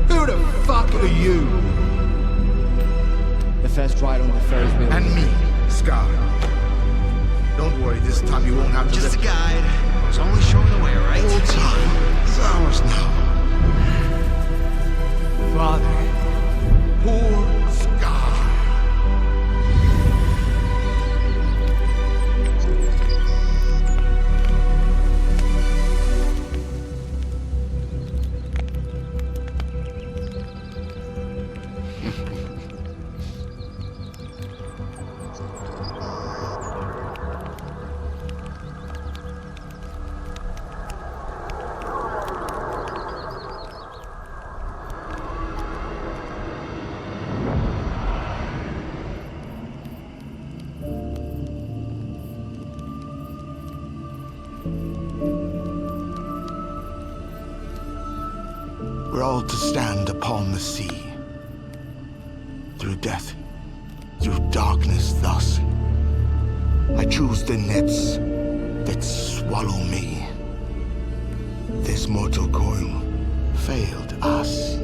S1: Who the fuck are you?
S21: The first ride on the Ferris wheel.
S1: And me, Scar. Don't worry, this time you won't have to...
S22: Just a guide. I was only showing the way, right?
S1: All time. It's ours now. Father. Poor Scar. We're all to stand upon the sea. Through death, through darkness thus. I choose the nets that swallow me. This mortal coil failed us.